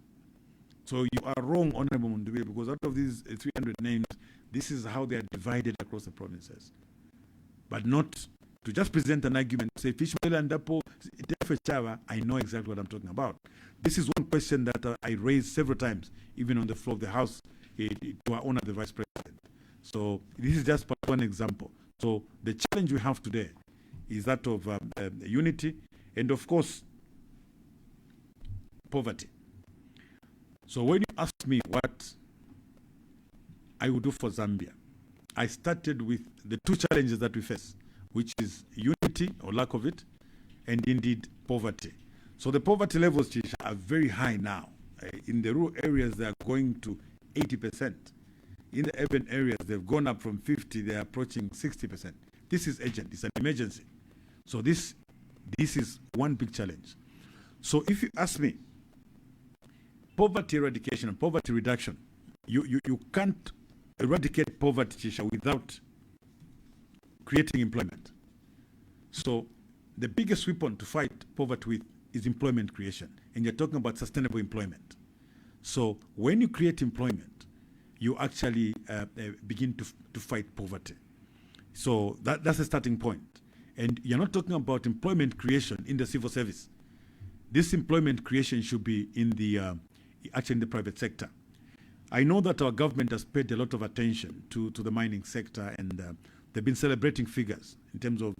So you are wrong, Honorable Mundubile, because out of these 300 names, this is how they are divided across the provinces. But not to just present an argument, say, Fishmele and Dapo, I know exactly what I'm talking about. This is one question that I raised several times, even on the floor of the House, to our honor the Vice President. So this is just one example. So the challenge we have today is that of unity And of course, poverty. So when you ask me what I would do for Zambia, I started with the two challenges that we face, which is unity or lack of it, and indeed poverty. So the poverty levels, Chisha, are very high now. In the rural areas, they are going to 80%. In the urban areas, they've gone up from 50, they're approaching 60%. This is urgent, it's an emergency. So this is one big challenge. So if you ask me, poverty eradication and poverty reduction, you can't eradicate poverty, Chisha, without creating employment. So the biggest weapon to fight poverty with is employment creation. And you're talking about sustainable employment. So when you create employment, you actually begin to fight poverty. So that's a starting point. And you're not talking about employment creation in the civil service. This employment creation should be in the actually in the private sector. I know that our government has paid a lot of attention to the mining sector, and they've been celebrating figures in terms of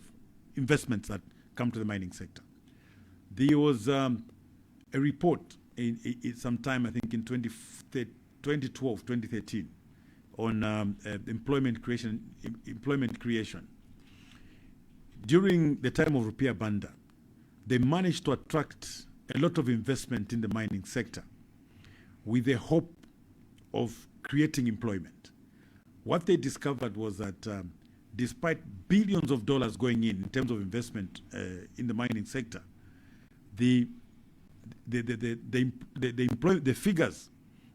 investments that come to the mining sector. There was a report in sometime, I think in 2012, 2013, on employment creation. During the time of Rupiah Banda, they managed to attract a lot of investment in the mining sector with the hope of creating employment. What they discovered was that despite billions of dollars going in terms of investment in the mining sector, the figures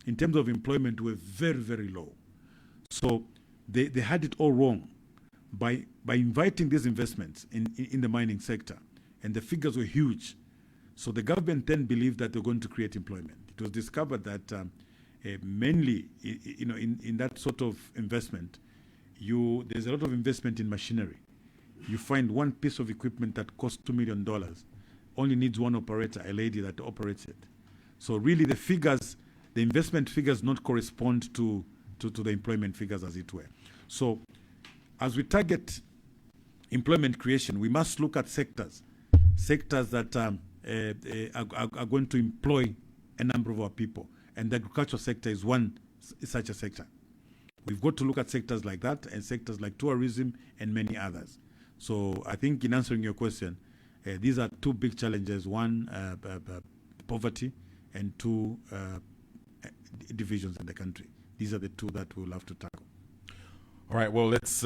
in terms of employment were very, very low. So they had it all wrong by inviting these investments in the mining sector, and the figures were huge. So the government then believed that they're going to create employment. It was discovered that mainly, in that sort of investment, there's a lot of investment in machinery. You find one piece of equipment that costs $2 million, only needs one operator, a lady that operates it. So really the investment figures not correspond to the employment figures, as it were. So as we target employment creation, we must look at sectors that are going to employ a number of our people. And the agricultural sector is one such a sector. We've got to look at sectors like that and sectors like tourism and many others. So I think in answering your question, these are two big challenges. One, poverty, and two, divisions in the country. These are the two that we'll have to tackle. All right, well, let's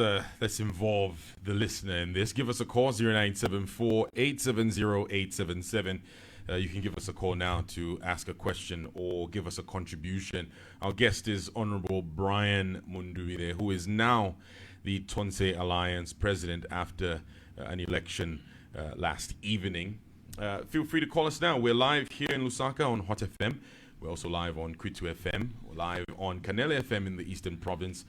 involve the listener in this. Give us a call, 0974-870-877. You can give us a call now to ask a question or give us a contribution. Our guest is Honorable Brian Mundubile, who is now the Tonse Alliance president after an election last evening. Feel free to call us now. We're live here in Lusaka on Hot FM. We're also live on Kwitu FM. We're live on Kanele FM in the Eastern Province.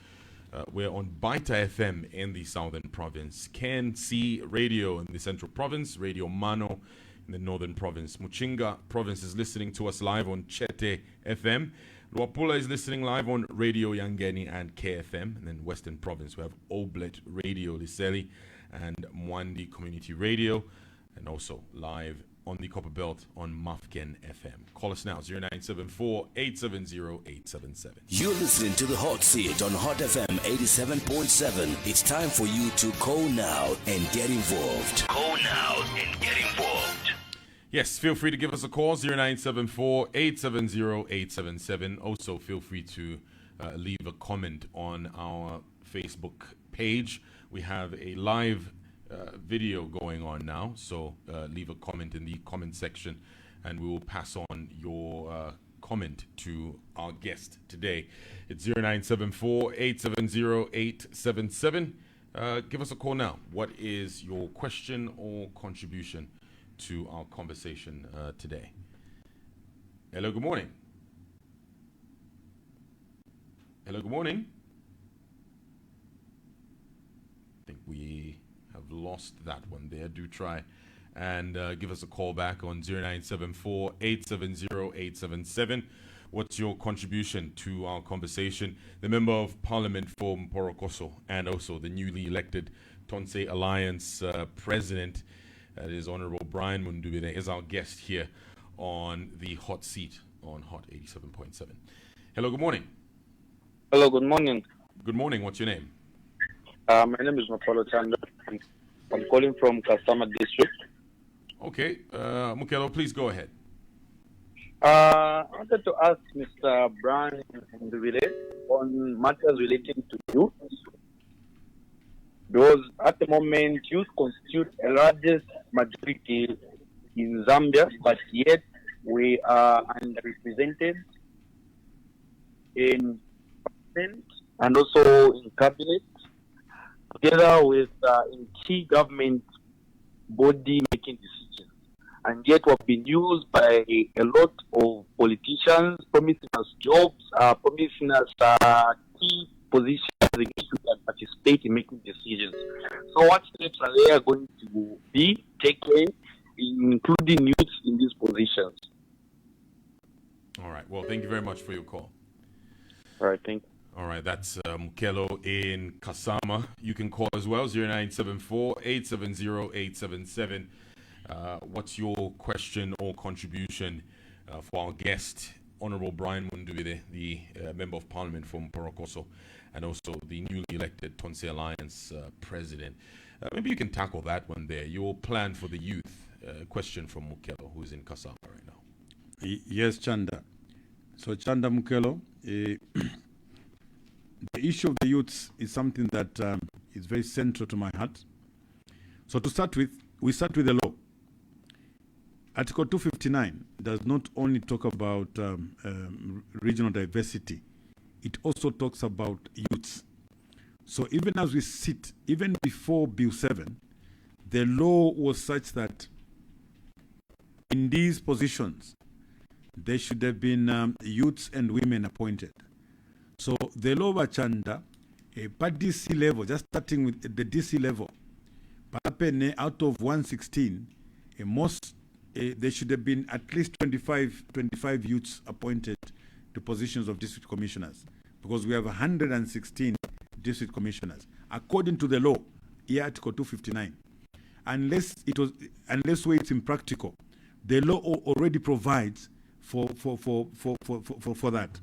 We're on Baita FM in the Southern Province. Ken C Radio in the Central Province. Radio Mano in the Northern Province. Muchinga Province is listening to us live on Chete FM. Luapula is listening live on Radio Yangeni and KFM. And then Western Province, we have Oblet Radio Liseli and Mwandi Community Radio. And also live on the Copper Belt on Mafken FM. Call us now, 0974-870-877. You're listening to the Hot Seat on Hot FM 87.7. It's time for you to call now and get involved. Call now and get involved. Yes, feel free to give us a call, 0974-870-877. Also, feel free to leave a comment on our Facebook page. We have a live video going on now, so leave a comment in the comment section and we will pass on your comment to our guest today. It's 0974-870-877. Give us a call now. What is your question or contribution to our conversation today? Hello, good morning. Hello, good morning. I think we have lost that one there. Do try and give us a call back on 0974-870-877. What's your contribution to our conversation? The Member of Parliament for Mporokoso and also the newly elected Tonse Alliance President That is Honorable Brian Mundubile is our guest here on the hot seat on Hot 87.7. Hello, good morning. Hello, good morning. Good morning. What's your name? My name is Mapolo Chanda. I'm calling from Kasama district. Okay. Mukelo, please go ahead. I wanted to ask Mr. Brian Mundubile on matters relating to youth. Because at the moment, youth constitute the largest majority in Zambia, but yet we are underrepresented in parliament and also in cabinet, together with in key government body making decisions. And yet we've been used by a lot of politicians promising us jobs, promising us key positions in which we can participate in making decisions. So what steps are they going to be taken, including youth in these positions? All right. Well, thank you very much for your call. All right, thank you. All right, that's Mukelo in Kasama. You can call as well, 0974-870-877. What's your question or contribution for our guest, Honorable Brian Mundubile, the Member of Parliament from Porokoso, and also the newly elected Tonse Alliance President? Maybe you can tackle that one there. Your plan for the youth. Question from Mukelo, who's in Kasama right now. Yes, Chanda. So, Chanda Mukelo, the issue of the youths is something that is very central to my heart. So to start with, we start with the law. Article 259 does not only talk about regional diversity, it also talks about youths. So even as we sit, even before Bill 7, the law was such that in these positions, there should have been youths and women appointed. So the law of Chanda, at DC level, just starting with the DC level, out of 116, there should have been at least 25 youths appointed to positions of district commissioners, because we have 116 district commissioners, according to the law, here Article 259. Unless where it's impractical, the law already provides for that.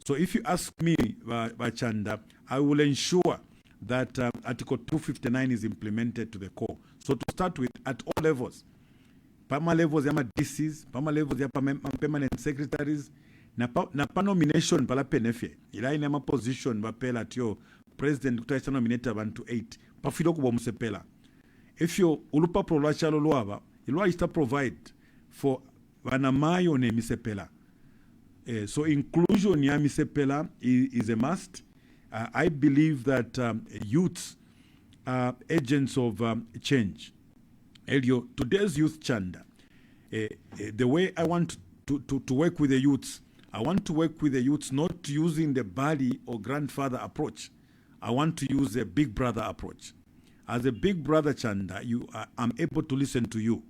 So if you ask me, Chanda, I will ensure that Article 259 is implemented to the core. So to start with, at all levels, Pama levels yama DCs, Pama levels ya permanent secretaries, na nomination pala penefe. Ila ina position bapela tio president kutaisa nominate abantu 8. Pafilo kubo musepela. If you ulupa prolacha loluaba, ilwa ista provide for vanamayo ne misepela. So inclusion ya misepela is a must. I believe that youths are agents of change. Elio, today's youth, Chanda, the way I want to work with the youths, I want to work with the youths not using the body or grandfather approach. I want to use a big brother approach. As a big brother, Chanda, I'm able to listen to you.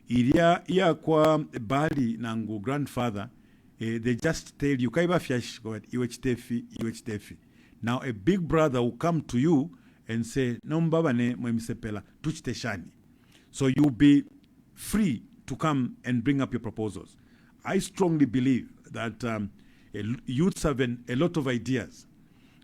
Iya kwa body nangu grandfather, they just tell you, Kaiba fiash, iwechitefi. Now a big brother will come to you and say, Nombaba ne mwemisepela, tuchiteshani. So you'll be free to come and bring up your proposals. I strongly believe that youths have a lot of ideas.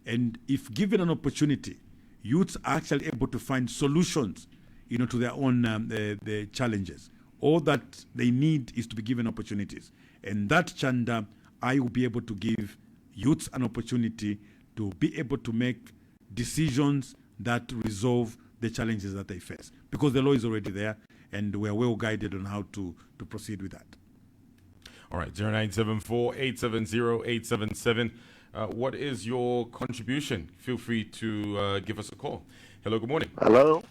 And if given an opportunity, youths are actually able to find solutions, to their own the challenges. All that they need is to be given opportunities. And that, Chanda, I will be able to give youths an opportunity to be able to make decisions that resolve the challenges that they face. Because the law is already there, and we are well guided on how to proceed with that. All right, 0974-870-877. What is your contribution? Feel free to give us a call. Hello, good morning. Hello.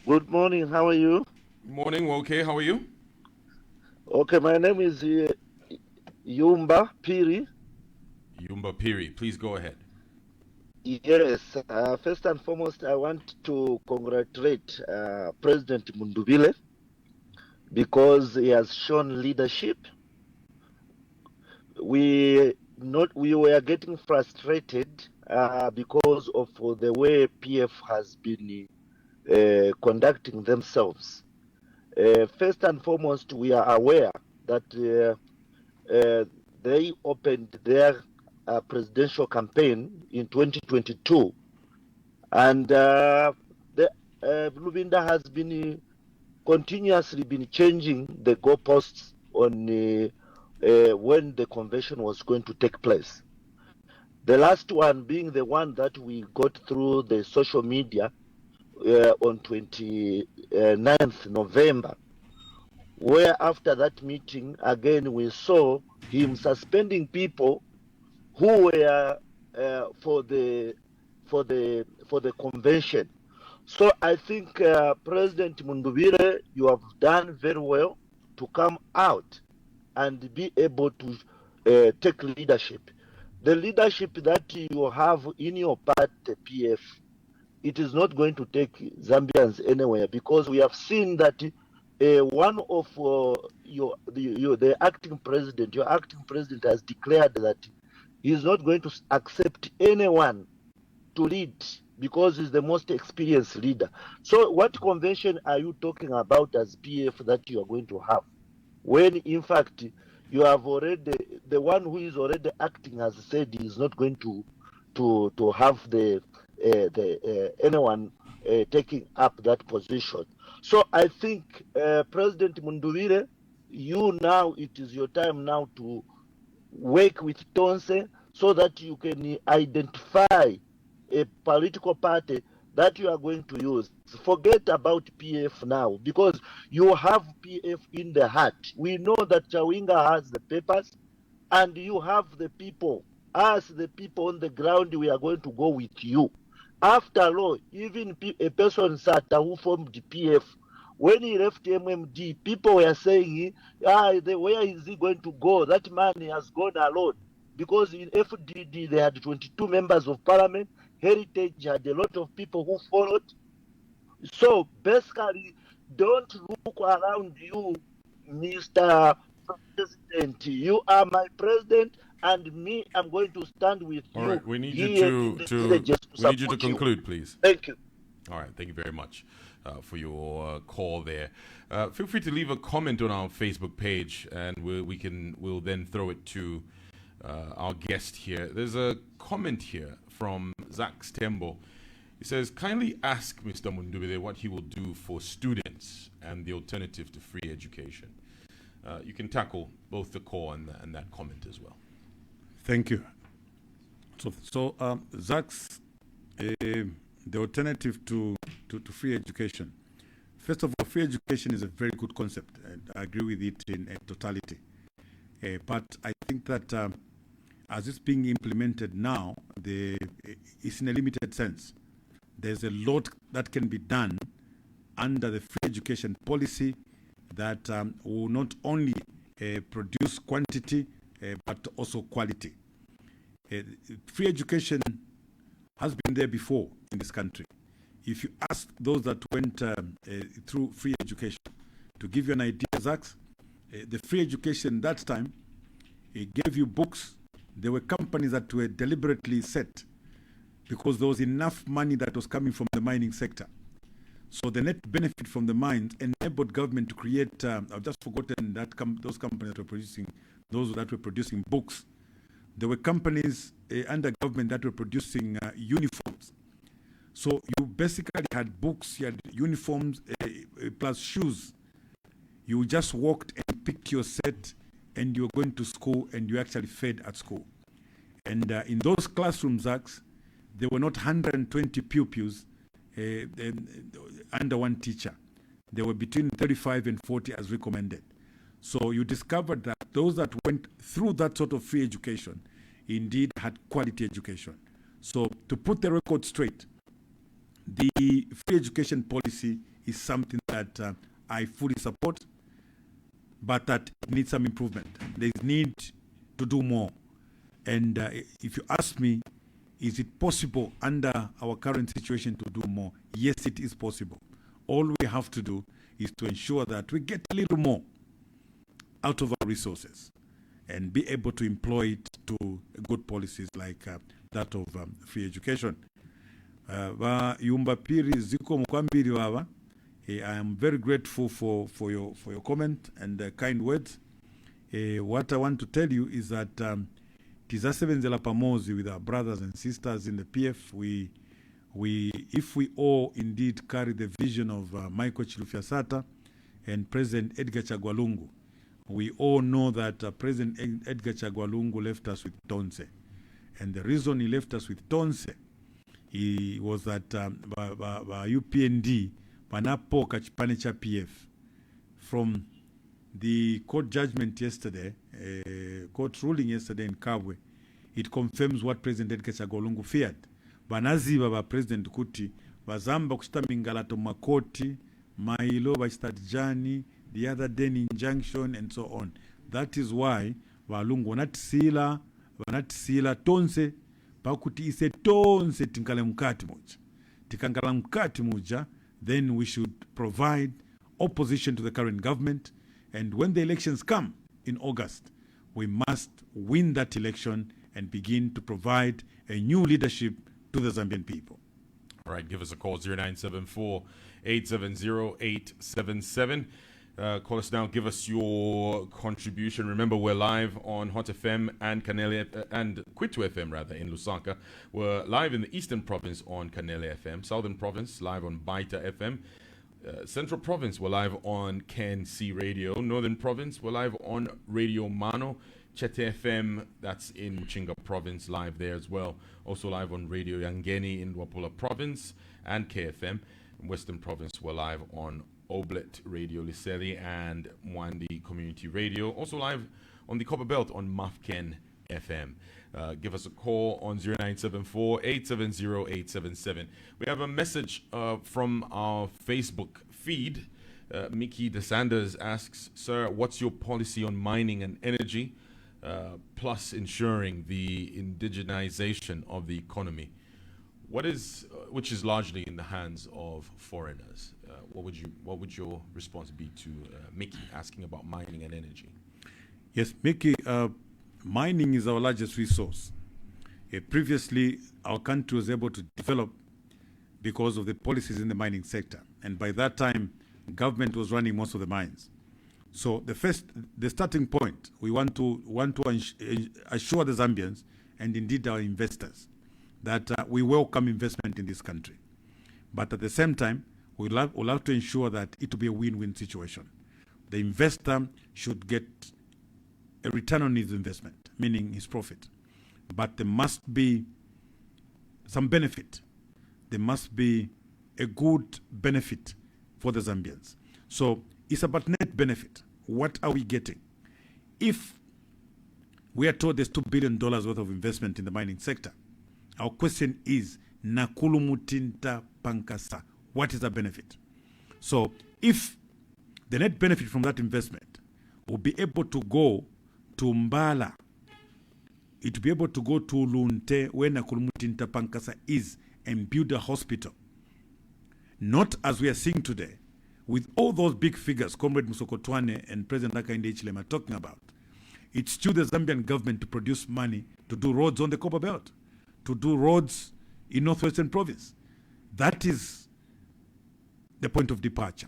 Good morning, how are you? Morning, well, okay, how are you? Okay, my name is Yumba Piri. Yumba Piri, please go ahead. Yes, first and foremost, I want to congratulate President Mundubile because he has shown leadership. We were getting frustrated because of the way PF has been conducting themselves. First and foremost, we are aware that they opened their presidential campaign in 2022, and Lubinda has been continuously been changing the goalposts on when the convention was going to take place. The last one being the one that we got through the social media on 29th November, where after that meeting, again, we saw him suspending people who were for the convention. So I think President Mundubile, you have done very well to come out and be able to take leadership. The leadership that you have in your party, PF, it is not going to take Zambians anywhere, because we have seen that one of the acting president, your acting president has declared that he is not going to accept anyone to lead because he's the most experienced leader. So what convention are you talking about as PF that you are going to have, when in fact you have already, the one who is already acting has said he is not going to have anyone taking up that position. So I think President Mundubile, you now, it is your time now to work with Tonse so that you can identify a political party that you are going to use. Forget about PF now, because you have PF in the heart. We know that Chawinga has the papers, and you have the people. As the people on the ground, we are going to go with you. After all, even a person Sata who formed the PF, when he left MMD, people were saying, where is he going to go? That man has gone alone. Because in FDD, they had 22 members of parliament. Heritage had a lot of people who followed. So basically, don't look around you, Mr. President. You are my president, and me, I'm going to stand with you. All right, we need you to conclude, please. Thank you. All right, thank you very much for your call there. Feel free to leave a comment on our Facebook page, and we'll then throw it to our guest here. There's a comment here from Zach Stembo. He says, kindly ask Mr. Mundubile what he will do for students and the alternative to free education. You can tackle both the call and that comment as well. Thank you. So Zach's, the alternative to free education. First of all, free education is a very good concept, and I agree with it in totality. But I think that as it's being implemented now, it's in a limited sense. There's a lot that can be done under the free education policy that will not only produce quantity but also quality. Free education has been there before in this country. If you ask those that went through free education, to give you an idea, Zach, the free education that time, it gave you books. There were companies that were deliberately set because there was enough money that was coming from the mining sector. So the net benefit from the mines enabled government to create, I've just forgotten that those companies that were producing books. There were companies under government that were producing uniforms. So you basically had books, you had uniforms, plus shoes. You just walked and picked your set, and you were going to school, and you actually fed at school. And in those classrooms, there were not 120 pupils under one teacher. They were between 35 and 40 as recommended. So you discovered that those that went through that sort of free education indeed had quality education. So to put the record straight, the free education policy is something that I fully support, but that needs some improvement. There's need to do more. And if you ask me, is it possible under our current situation to do more? Yes, it is possible. All we have to do is to ensure that we get a little more out of our resources and be able to employ it to good policies like that of free education. Yumba piri ziko mkwambiri wawa I am very grateful for your comment and kind words. What I want to tell you is that tisasebenzela pamozi with our brothers and sisters in the PF. If we all indeed carry the vision of Michael Chilufya-Sata and President Edgar Chagwa Lungu, we all know that President Edgar Chagwa Lungu left us with Tonse. And the reason he left us with Tonse was that UPND panapo kachipane cha PF. From the court judgment yesterday, court ruling yesterday in Kabwe, it confirms what President Edgar Chagwa Lungu feared. Banaziba ba President Kuti bazamba kushita mingalato makoti mailo bachitadjani the other day in injunction and so on. That is why Walungu wanatisila Tonse pakuti ise Tonse tinkale mkati moja. Tikangala mkati moja, then we should provide opposition to the current government, and when the elections come in August, we must win that election and begin to provide a new leadership to the Zambian people. All right, give us a call, 0974-870-877. Call us now, give us your contribution. Remember, we're live on Hot FM and and Kwitu FM rather in Lusaka. We're live in the Eastern Province on Kanele FM, Southern Province live on Baita FM, Central Province we're live on KNC Radio, Northern Province we're live on Radio Mano, Chete FM, that's in Muchinga Province, live there as well. Also live on Radio Yangeni in Wapula Province and KFM. In Western Province we're live on Oblet Radio Liseli and Mwandi Community Radio. Also live on the Copper Belt on Mafken FM. Give us a call on 0974-870-877. We have a message from our Facebook feed. Mickey DeSanders asks, Sir, what's your policy on mining and energy, plus ensuring the indigenization of the economy? Which is largely in the hands of foreigners. What would your response be to Mickey asking about mining and energy? Yes, Mickey, mining is our largest resource. Previously, our country was able to develop because of the policies in the mining sector. And by that time, government was running most of the mines. So the starting point, we want to assure the Zambians and indeed our investors that we welcome investment in this country. But at the same time, we'll have to ensure that it will be a win-win situation. The investor should get a return on his investment, meaning his profit. But there must be some benefit. There must be a good benefit for the Zambians. So it's about net benefit. What are we getting? If we are told there's $2 billion worth of investment in the mining sector, our question is, Nakulumutinta Pankasa, what is the benefit? So if the net benefit from that investment will be able to go to Mbala, it will be able to go to Lunte, where Nakulumutinta Pankasa is, and build a hospital. Not as we are seeing today, with all those big figures, Comrade Musokotwane and President Hakainde Hichilema are talking about. It's to the Zambian government to produce money to do roads on the Copper Belt, to do roads in Northwestern Province. That is the point of departure.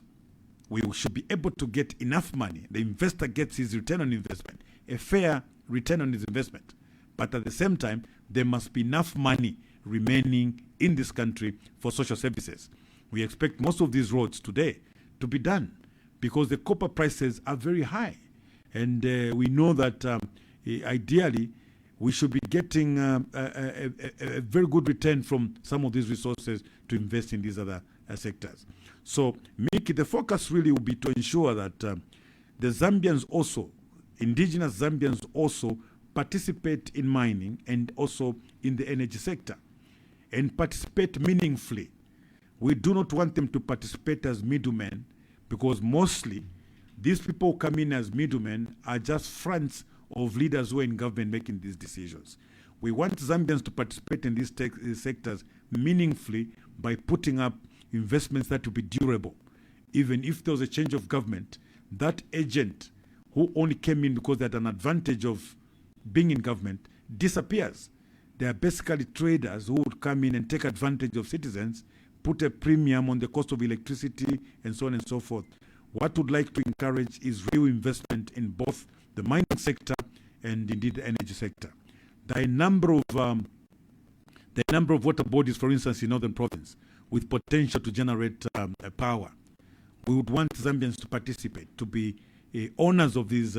We should be able to get enough money. The investor gets his return on investment, a fair return on his investment. But at the same time, there must be enough money remaining in this country for social services. We expect most of these roads today to be done because the copper prices are very high. And we know that ideally we should be getting a very good return from some of these resources to invest in these other sectors. So, Mickey, the focus really will be to ensure that the Zambians also, indigenous Zambians also, participate in mining and also in the energy sector and participate meaningfully. We do not want them to participate as middlemen because mostly these people who come in as middlemen are just fronts of leaders who are in government making these decisions. We want Zambians to participate in these sectors meaningfully by putting up investments that will be durable. Even if there was a change of government, that agent who only came in because they had an advantage of being in government disappears. They are basically traders who would come in and take advantage of citizens, put a premium on the cost of electricity and so on and so forth. What we'd like to encourage is real investment in both the mining sector and indeed the energy sector. There are a number of water bodies, for instance, in Northern Province, with potential to generate power. We would want Zambians to participate, to be owners of these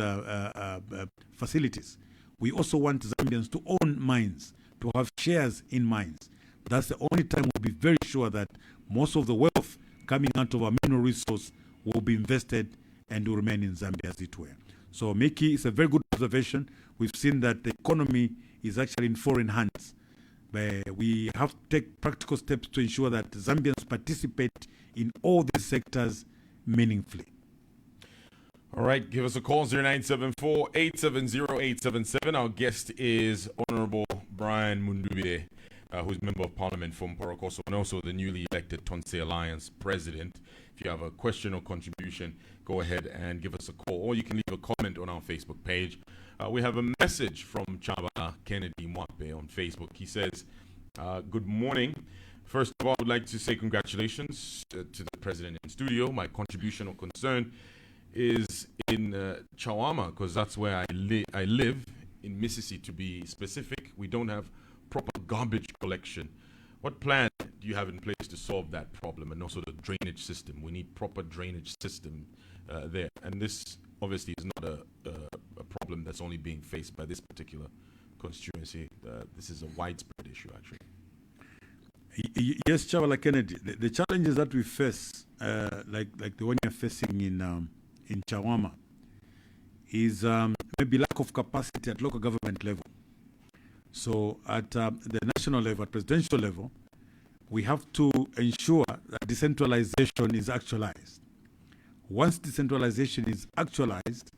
facilities. We also want Zambians to own mines, to have shares in mines. That's the only time we'll be very sure that most of the wealth coming out of our mineral resource will be invested and will remain in Zambia, as it were. So, Mickey, it's a very good observation. We've seen that the economy is actually in foreign hands. We have to take practical steps to ensure that Zambians participate in all these sectors meaningfully. All right, give us a call, 0974-870-877. Our guest is Honorable Brian Mundubile, who's Member of Parliament from Porokoso and also the newly elected Tonse Alliance President. If you have a question or contribution, go ahead and give us a call, or you can leave a comment on our Facebook page. We have a message from Chaba Kennedy Mwakbe on Facebook. He says, good morning. First of all, I would like to say congratulations to the President in studio. My contribution or concern is in Chawama, because that's where I live, in Mississippi to be specific. We don't have proper garbage collection. What plan do you have in place to solve that problem, and also the drainage system? We need proper drainage system there. And this obviously is not a problem that's only being faced by this particular constituency. This is a widespread issue, actually. Yes, Chavala Kennedy. The challenges that we face, like the one you're facing in Chawama, is maybe lack of capacity at local government level. So at the national level, at presidential level, we have to ensure that decentralization is actualized. Once decentralization is actualized,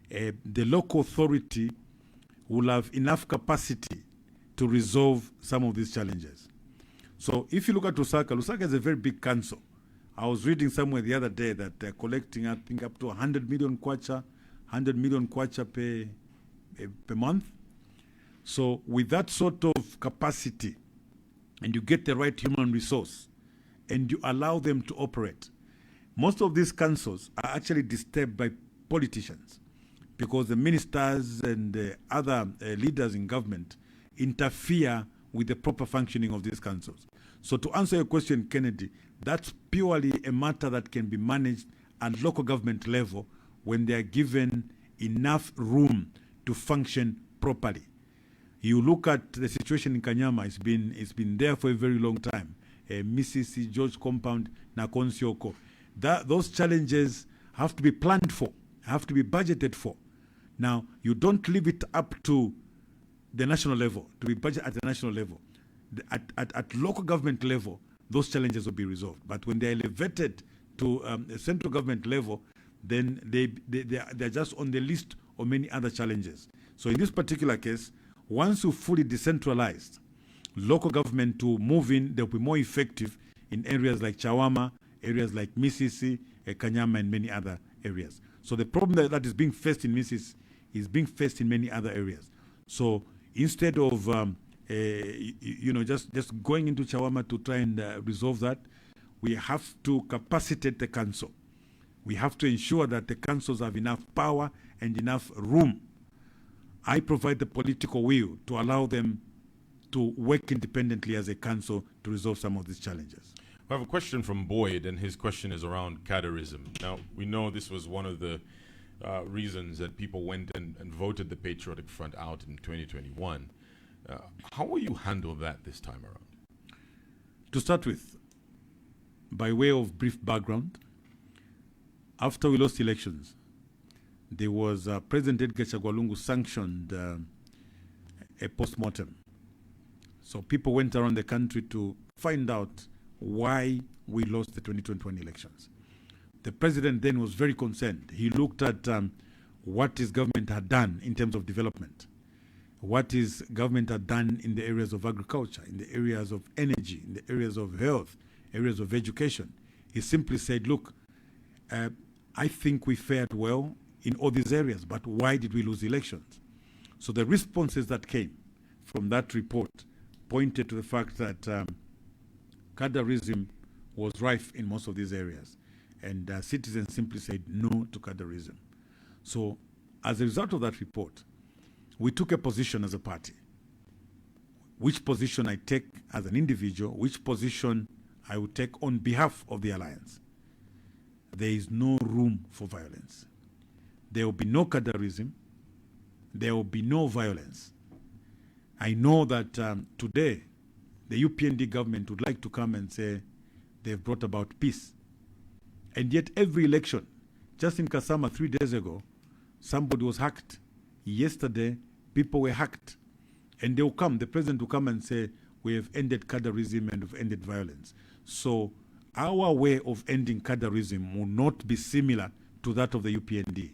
the local authority will have enough capacity to resolve some of these challenges. So if you look at Lusaka is a very big council. I was reading somewhere the other day that they're collecting, I think, up to 100 million kwacha per month. So with that sort of capacity, and you get the right human resource, and you allow them to operate, most of these councils are actually disturbed by politicians, because the ministers and the other leaders in government interfere with the proper functioning of these councils. So to answer your question, Kennedy, that's purely a matter that can be managed at local government level when they are given enough room to function properly. You look at the situation in Kanyama, it's been there for a very long time. Mrs. George Compound, Nakonsioko. Those challenges have to be planned for, have to be budgeted for. Now, you don't leave it up to the national level, to be budgeted at the national level. At local government level, those challenges will be resolved. But when they're elevated to a central government level, then they're just on the list of many other challenges. So in this particular case, once you fully decentralized, local government to move in, they'll be more effective in areas like Chawama, areas like Misisi, Kanyama, and many other areas. So the problem that is being faced in Misisi is being faced in many other areas. So instead of just going into Chawama to try and resolve that, we have to capacitate the council. We have to ensure that the councils have enough power and enough room. I provide the political will to allow them to work independently as a council to resolve some of these challenges. I have a question from Boyd, and his question is around cadreism. Now, we know this was one of the reasons that people went and voted the Patriotic Front out in 2021. How will you handle that this time around? To start with, by way of brief background, after we lost elections, there was President Edgar Chagwalungu sanctioned a post-mortem. So people went around the country to find out why we lost the 2021 elections. The president then was very concerned. He looked at what his government had done in terms of development, what his government had done in the areas of agriculture, in the areas of energy, in the areas of health, areas of education. He simply said, look, I think we fared well in all these areas, but why did we lose elections? So the responses that came from that report pointed to the fact that cadreism was rife in most of these areas. And citizens simply said no to cadarism. So as a result of that report, we took a position as a party. Which position I take as an individual, which position I will take on behalf of the alliance. There is no room for violence. There will be no cadarism. There will be no violence. I know that today the UPND government would like to come and say they've brought about peace. And yet every election, just in Kasama 3 days ago, somebody was hacked. Yesterday, people were hacked. And they will come, the president will come and say, we have ended cadarism and we've ended violence. So our way of ending cadarism will not be similar to that of the UPND.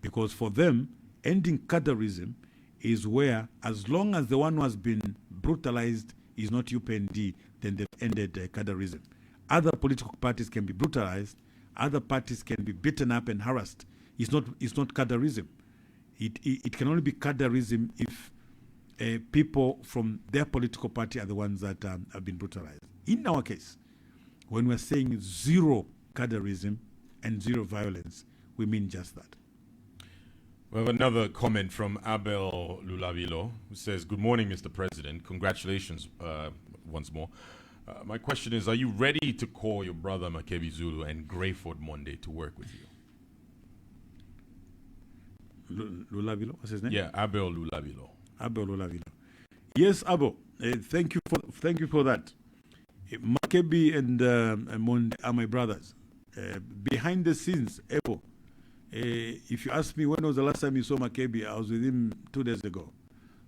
Because for them, ending cadarism is where, as long as the one who has been brutalized is not UPND, then they've ended cadarism. Other political parties can be brutalized. Other parties can be beaten up and harassed. It's not cadarism. It can only be cadarism if people from their political party are the ones that have been brutalized. In our case, when we're saying zero cadarism and zero violence, we mean just that. We have another comment from Abel Lulavilo, who says, good morning, Mr. President. Congratulations once more. My question is, are you ready to call your brother Makebi Zulu and Greyford Monday to work with you? Lulavilo, what's his name? Yeah, Abel Lulavilo. Abel Lulavilo. Yes, Abel. Thank you for that. Makebi and Monde are my brothers. Behind the scenes, Abel. If you ask me when was the last time you saw Makebi, I was with him 2 days ago.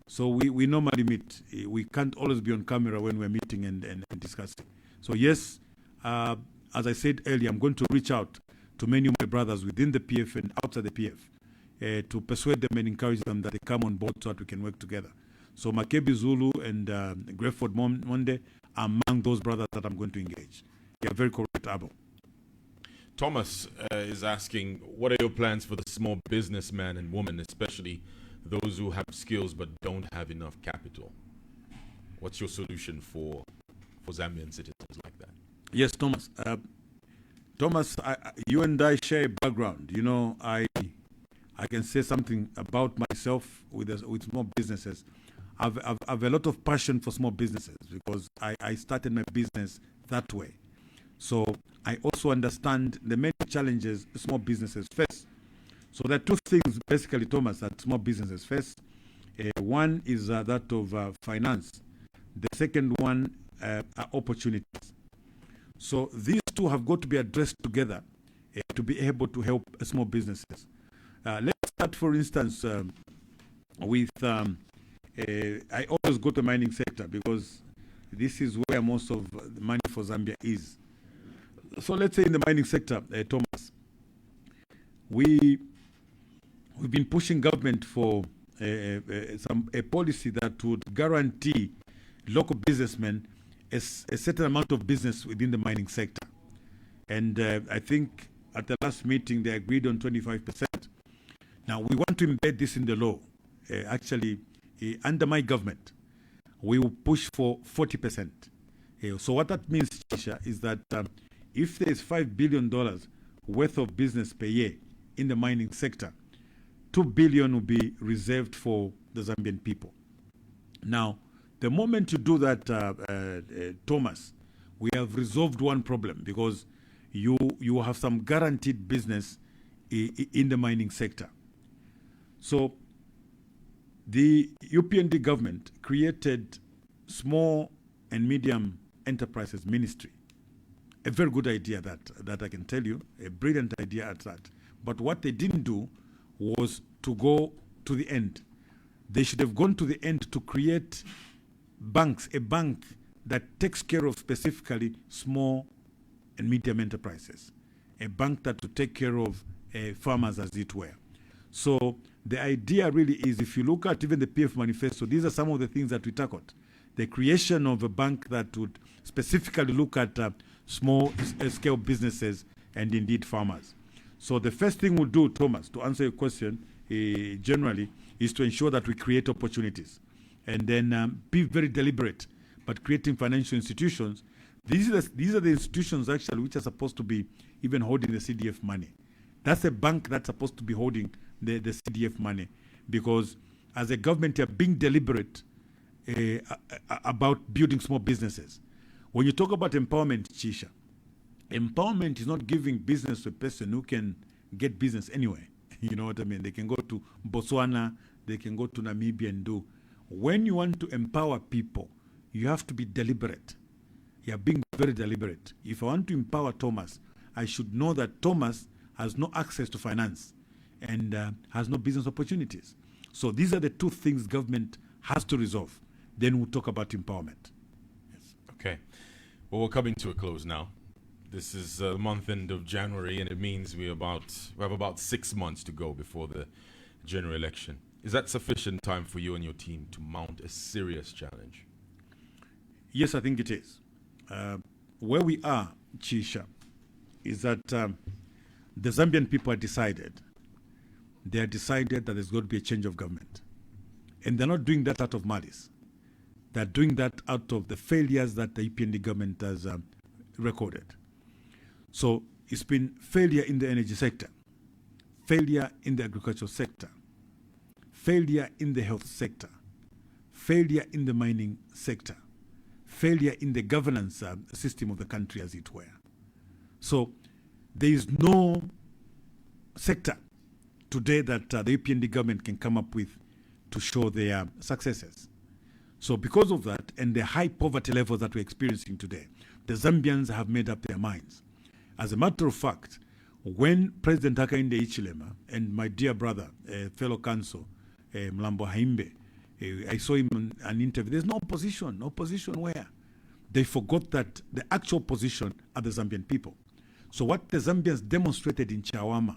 So we normally meet. We can't always be on camera when we're meeting and discussing. So yes, as I said earlier, I'm going to reach out to many of my brothers within the PF and outside the PF to persuade them and encourage them that they come on board so that we can work together. So Makebi Zulu and Greyford Monday are among those brothers that I'm going to engage. You're very correct, Abo. Thomas is asking, what are your plans for the small businessman and woman, especially those who have skills but don't have enough capital? What's your solution for Zambian citizens like that? Yes, Thomas. Thomas, you and I share a background. You know, I can say something about myself with small businesses. I've a lot of passion for small businesses because I started my business that way. So I also understand the many challenges small businesses face. So there are two things, basically, Thomas, that small businesses face. One is that of finance. The second one are opportunities. So these two have got to be addressed together to be able to help small businesses. Let's start, for instance, with I always go to the mining sector because this is where most of the money for Zambia is. So let's say in the mining sector, Thomas, we've been pushing government for a policy that would guarantee local businessmen a certain amount of business within the mining sector. And I think at the last meeting they agreed on 25%. Now we want to embed this in the law. Actually, under my government, we will push for 40%. So what that means, Chisha, is that if there is $5 billion worth of business per year in the mining sector, $2 billion will be reserved for the Zambian people. Now, the moment you do that, Thomas, we have resolved one problem because you have some guaranteed business in the mining sector. So the UPND government created Small and Medium Enterprises Ministry. A very good idea that I can tell you, a brilliant idea at that. But what they didn't do was to go to the end. They should have gone to the end to create banks, a bank that takes care of specifically small and medium enterprises, a bank that would take care of farmers as it were. So the idea really is, if you look at even the PF manifesto, these are some of the things that we tackled. The creation of a bank that would specifically look at small scale businesses and indeed farmers. So the first thing we'll do, Thomas, to answer your question generally, is to ensure that we create opportunities and then be very deliberate, but creating financial institutions These are the institutions actually which are supposed to be even holding the CDF money. That's a bank that's supposed to be holding the CDF money, because as a government you're being deliberate about building small businesses. When you talk about empowerment, Chisha, empowerment is not giving business to a person who can get business anywhere. You know what I mean? They can go to Botswana, they can go to Namibia and do. When you want to empower people, you have to be deliberate. You are being very deliberate. If I want to empower Thomas, I should know that Thomas has no access to finance and has no business opportunities. So these are the two things government has to resolve. Then we'll talk about empowerment. Yes. Okay. Well, we're coming to a close now. This is the month end of January, and it means we have about 6 months to go before the general election. Is that sufficient time for you and your team to mount a serious challenge? Yes, I think it is. Where we are, Chisha, is that the Zambian people are decided. They are decided that there's going to be a change of government. And they're not doing that out of malice. They're doing that out of the failures that the UPND government has recorded. So it's been failure in the energy sector, failure in the agricultural sector, failure in the health sector, failure in the mining sector, failure in the governance system of the country, as it were. So there is no sector today that the UPND government can come up with to show their successes. So because of that and the high poverty levels that we're experiencing today, the Zambians have made up their minds. As a matter of fact, when President Hakainde Hichilema and my dear brother, fellow counsel, Mlambo Haimbe, I saw him in an interview. There's no opposition. No opposition where? They forgot that the actual opposition are the Zambian people. So what the Zambians demonstrated in Chawama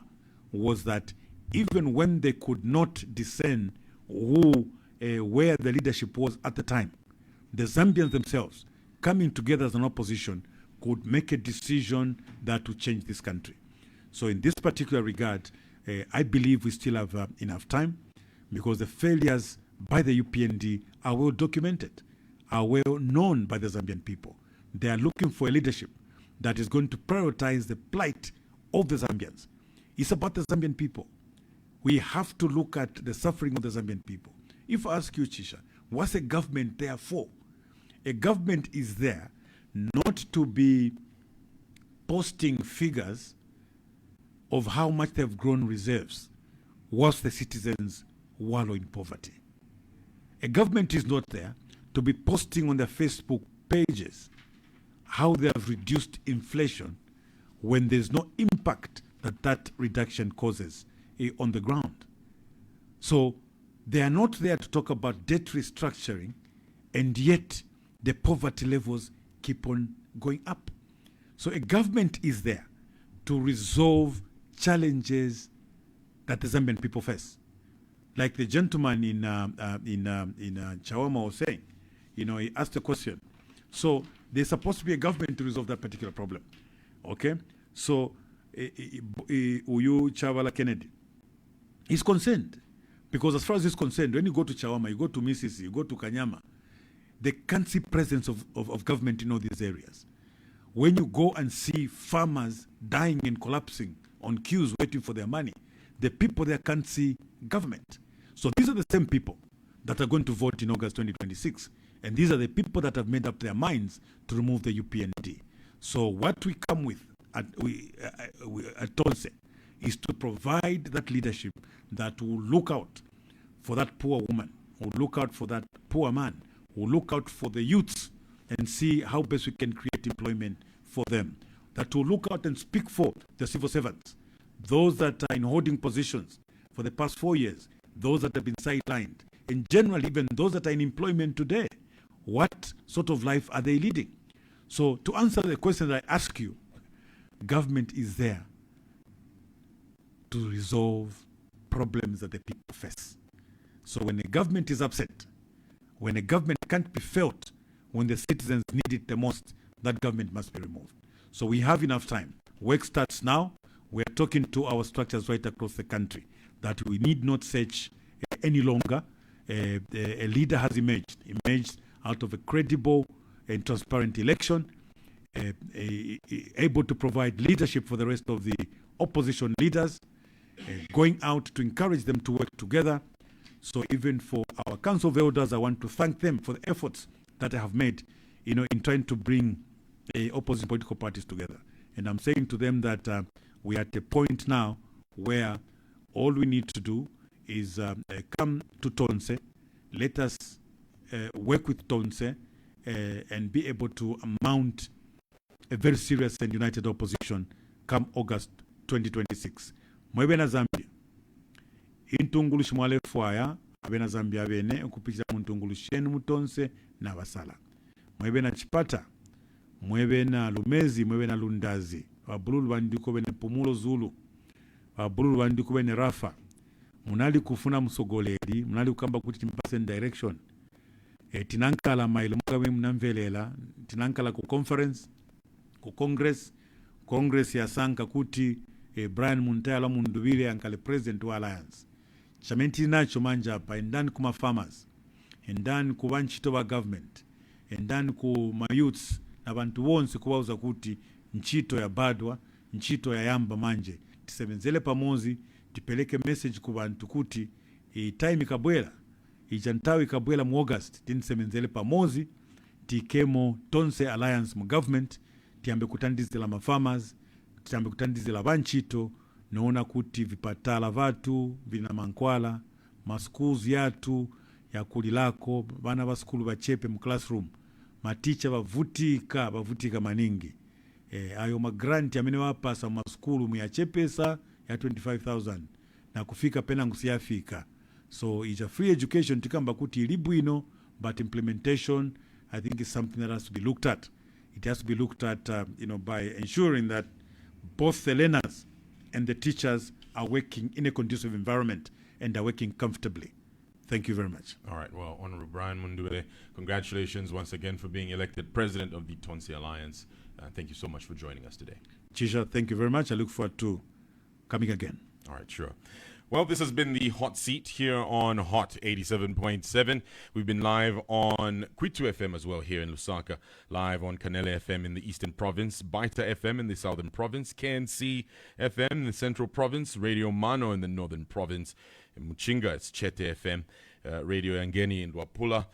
was that even when they could not discern where the leadership was at the time, the Zambians themselves, coming together as an opposition, could make a decision that would change this country. So in this particular regard, I believe we still have enough time, because the failures by the UPND are well documented, are well known by the Zambian people. They are looking for a leadership that is going to prioritize the plight of the Zambians. It's about the Zambian people. We have to look at the suffering of the Zambian people. If I ask you, Chisha, what's a government there for? A government is there not to be posting figures of how much they've grown reserves whilst the citizens wallow in poverty. A government is not there to be posting on their Facebook pages how they have reduced inflation when there's no impact that reduction causes on the ground. So they are not there to talk about debt restructuring, and yet the poverty levels keep on going up. So a government is there to resolve challenges that the Zambian people face. Like the gentleman in Chawama was saying, he asked a question. So there's supposed to be a government to resolve that particular problem. Okay? So Uyu Chavala Kennedy, he's concerned. Because as far as he's concerned, when you go to Chawama, you go to Misisi, you go to Kanyama, they can't see presence of government in all these areas. When you go and see farmers dying and collapsing on queues waiting for their money, the people there can't see government. So these are the same people that are going to vote in August 2026. And these are the people that have made up their minds to remove the UPND. So what we come with at Tonse is to provide that leadership that will look out for that poor woman, will look out for that poor man, will look out for the youths and see how best we can create employment for them, that will look out and speak for the civil servants, those that are in holding positions for the past 4 years, those that have been sidelined, and generally even those that are in employment today. What sort of life are they leading? So to answer the question that I ask you, government is there to resolve problems that the people face. So when a government is upset, when a government can't be felt when the citizens need it the most, that government must be removed. So we have enough time. Work starts now. We're talking to our structures right across the country that we need not search any longer. A leader has emerged out of a credible and transparent election. able to provide leadership for the rest of the opposition leaders, going out to encourage them to work together. So even for our Council of Elders, I want to thank them for the efforts that they have made, in trying to bring opposing political parties together. And I'm saying to them that we are at a point now where all we need to do is come to Tonse, let us work with Tonse and be able to mount a very serious and united opposition come August 2026. Mwebe na Zambia. Intungulushi mwale fuaya, abe na Zambia bene, ukupicha muntungulushenu mutonse na basala. Mwebe na Chipata, mwebe na Lumezi, mwebe na Lundazi. Wabululu bandiko bene Pumulo Zulu. Wabululu bandiko bene Rafa. Munali kufuna msogoleri, munali kukamba kuti timpase direction. Tinankala mailo mkawe mnamvelela, tinankala ku conference, ku congress ya sanka kuti Brian Muntayala Mundubile ankale president wa alliance. Chamenti nacho manja hapa, endani kuma farmers, endani ku banchito ba government, endani ku mayouths na bantu wonse kubauza kuti nchito ya badwa, nchito ya yamba manje. Tisebenzele pamozi, tipeleke message ku bantu kuti time ikabwela, ijantawi ikabwela mu August, tinisebenzele pamozi, tikemo Tonse alliance mu government, tiambe kutandizela ma farmers, tiambe kutandizela banchito, naona kuti vipatala vatu, vina mankwala, maschools yatu, ya kulilako, bana ba skulu bachepe mu classroom, maticha bavutika maningi. Ayo magranti amene wapasa mu skulu mu ya chepesa ya 25,000 na kufika pena ngusiyafika. So it's a free education tikamba kuti ilibwino, but implementation I think is something that has to be looked at. It has to be looked at by ensuring that both the learners and the teachers are working in a conducive environment and are working comfortably. Thank you very much. All right. Well, Honorable Brian Mundubile, congratulations once again for being elected president of the Tonse Alliance. Thank you so much for joining us today. Chisha, thank you very much. I look forward to coming again. All right, sure. Well, this has been the Hot Seat here on Hot 87.7. We've been live on Kwitu FM as well here in Lusaka, live on Kanele FM in the Eastern Province, Baita FM in the Southern Province, KNC FM in the Central Province, Radio Mano in the Northern Province, in Muchinga it's Chete FM, Radio Yangeni in Wapula,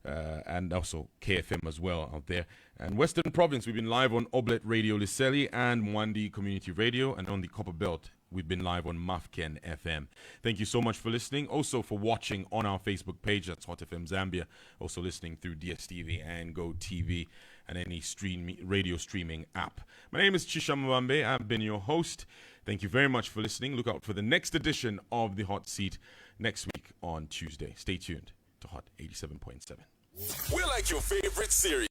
and also KFM as well out there. And Western Province, we've been live on Oblet Radio Liseli and Mwandi Community Radio, and on the Copper Belt, we've been live on Mafken FM. Thank you so much for listening. Also for watching on our Facebook page, that's Hot FM Zambia. Also listening through DSTV and Go TV and any radio streaming app. My name is Chisha Mwambe. I've been your host. Thank you very much for listening. Look out for the next edition of The Hot Seat next week on Tuesday. Stay tuned to Hot 87.7. We're like your favorite series.